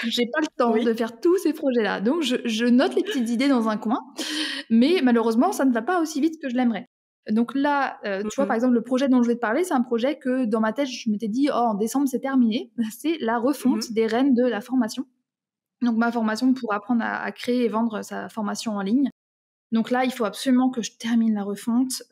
j'ai pas le temps de faire tous ces projets-là. Donc, je note les petites idées dans un coin. Mais malheureusement, ça ne va pas aussi vite que je l'aimerais. Donc là, tu vois, par exemple, le projet dont je vais te parler, c'est un projet que dans ma tête, je m'étais dit, en décembre, c'est terminé. C'est la refonte des rênes de la formation. Donc, ma formation pour apprendre à créer et vendre sa formation en ligne. Donc là, il faut absolument que je termine la refonte.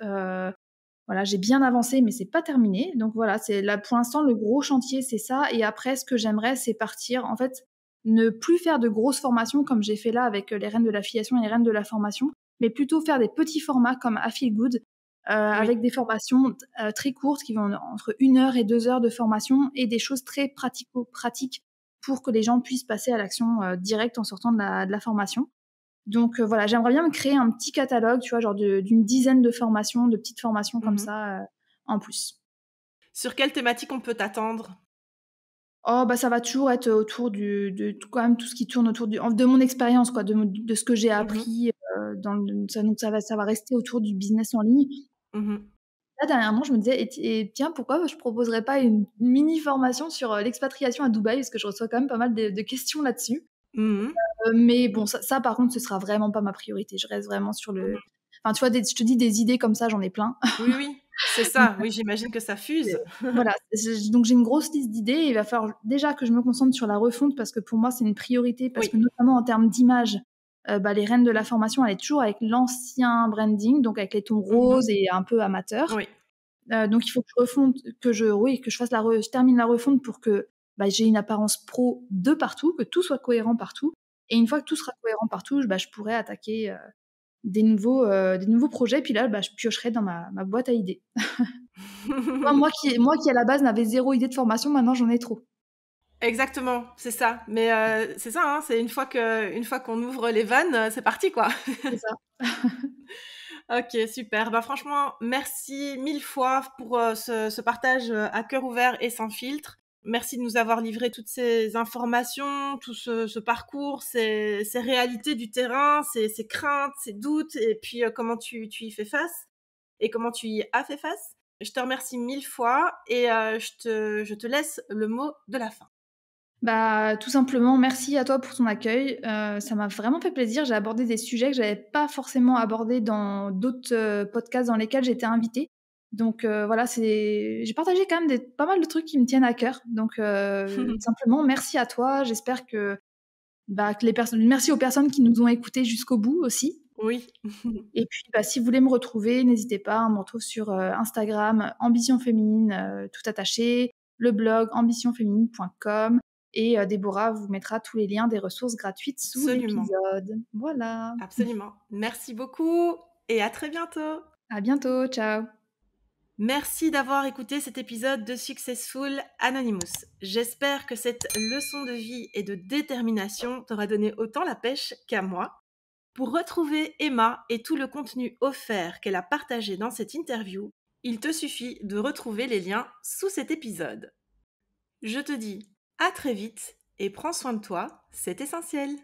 Voilà, j'ai bien avancé, mais c'est pas terminé. Donc voilà, c'est là pour l'instant le gros chantier, c'est ça. Et après, ce que j'aimerais, c'est partir. En fait, ne plus faire de grosses formations comme j'ai fait là avec les reines de l'affiliation et les reines de la formation, mais plutôt faire des petits formats comme I Feel Good, avec des formations très courtes qui vont entre 1 heure et 2 heures de formation et des choses très pratico-pratiques pour que les gens puissent passer à l'action directe en sortant de la formation. Donc voilà, j'aimerais bien me créer un petit catalogue, tu vois, genre d'une dizaine de formations, de petites formations comme ça en plus. Sur quelle thématique on peut t'attendre? Oh, ça va toujours être autour de quand même tout ce qui tourne autour de mon expérience, quoi, de ce que j'ai appris. Donc ça va rester autour du business en ligne. Là, dernièrement, je me disais, et tiens, pourquoi je proposerais pas une mini formation sur l'expatriation à Dubaï, parce que je reçois quand même pas mal de questions là-dessus. Mais bon, ça par contre, ce sera vraiment pas ma priorité. Je reste vraiment sur le... Enfin, tu vois, je te dis des idées comme ça, j'en ai plein. Oui, c'est ça. Oui, j'imagine que ça fuse. Voilà, donc j'ai une grosse liste d'idées. Il va falloir déjà que je me concentre sur la refonte parce que pour moi, c'est une priorité. Parce que notamment en termes d'image, les reines de la formation, elle est toujours avec l'ancien branding, donc avec les tons roses et un peu amateurs. Donc il faut que je refonte, que je termine la refonte pour que j'ai une apparence pro de partout, que tout soit cohérent partout. Et une fois que tout sera cohérent partout, je pourrai attaquer des nouveaux projets. Puis là, je piocherai dans ma boîte à idées. moi qui à la base n'avais 0 idée de formation, maintenant j'en ai trop. Exactement, c'est ça. Mais c'est ça, hein, c'est une fois qu'on ouvre les vannes, c'est parti, quoi. C'est ça. Ok, super. Franchement, merci 1000 fois pour ce partage à cœur ouvert et sans filtre. Merci de nous avoir livré toutes ces informations, tout ce parcours, ces réalités du terrain, ces craintes, ces doutes, et puis comment tu y fais face et comment tu y as fait face. Je te remercie 1000 fois et je te laisse le mot de la fin. Tout simplement, merci à toi pour ton accueil. Ça m'a vraiment fait plaisir. J'ai abordé des sujets que j'avais pas forcément abordés dans d'autres podcasts dans lesquels j'étais invitée. Donc voilà, j'ai partagé quand même pas mal de trucs qui me tiennent à cœur. Donc simplement, merci à toi. J'espère que merci aux personnes qui nous ont écoutés jusqu'au bout aussi. Oui. Et puis, si vous voulez me retrouver, n'hésitez pas. On me retrouve sur Instagram, Ambition Féminine, tout attaché, le blog ambitionféminine.com. Et Déborah vous mettra tous les liens des ressources gratuites sous l'épisode. Voilà. Absolument. Merci beaucoup et à très bientôt. À bientôt. Ciao. Merci d'avoir écouté cet épisode de Successful Anonymous. J'espère que cette leçon de vie et de détermination t'aura donné autant la pêche qu'à moi. Pour retrouver Emma et tout le contenu offert qu'elle a partagé dans cette interview, il te suffit de retrouver les liens sous cet épisode. Je te dis à très vite et prends soin de toi, c'est essentiel.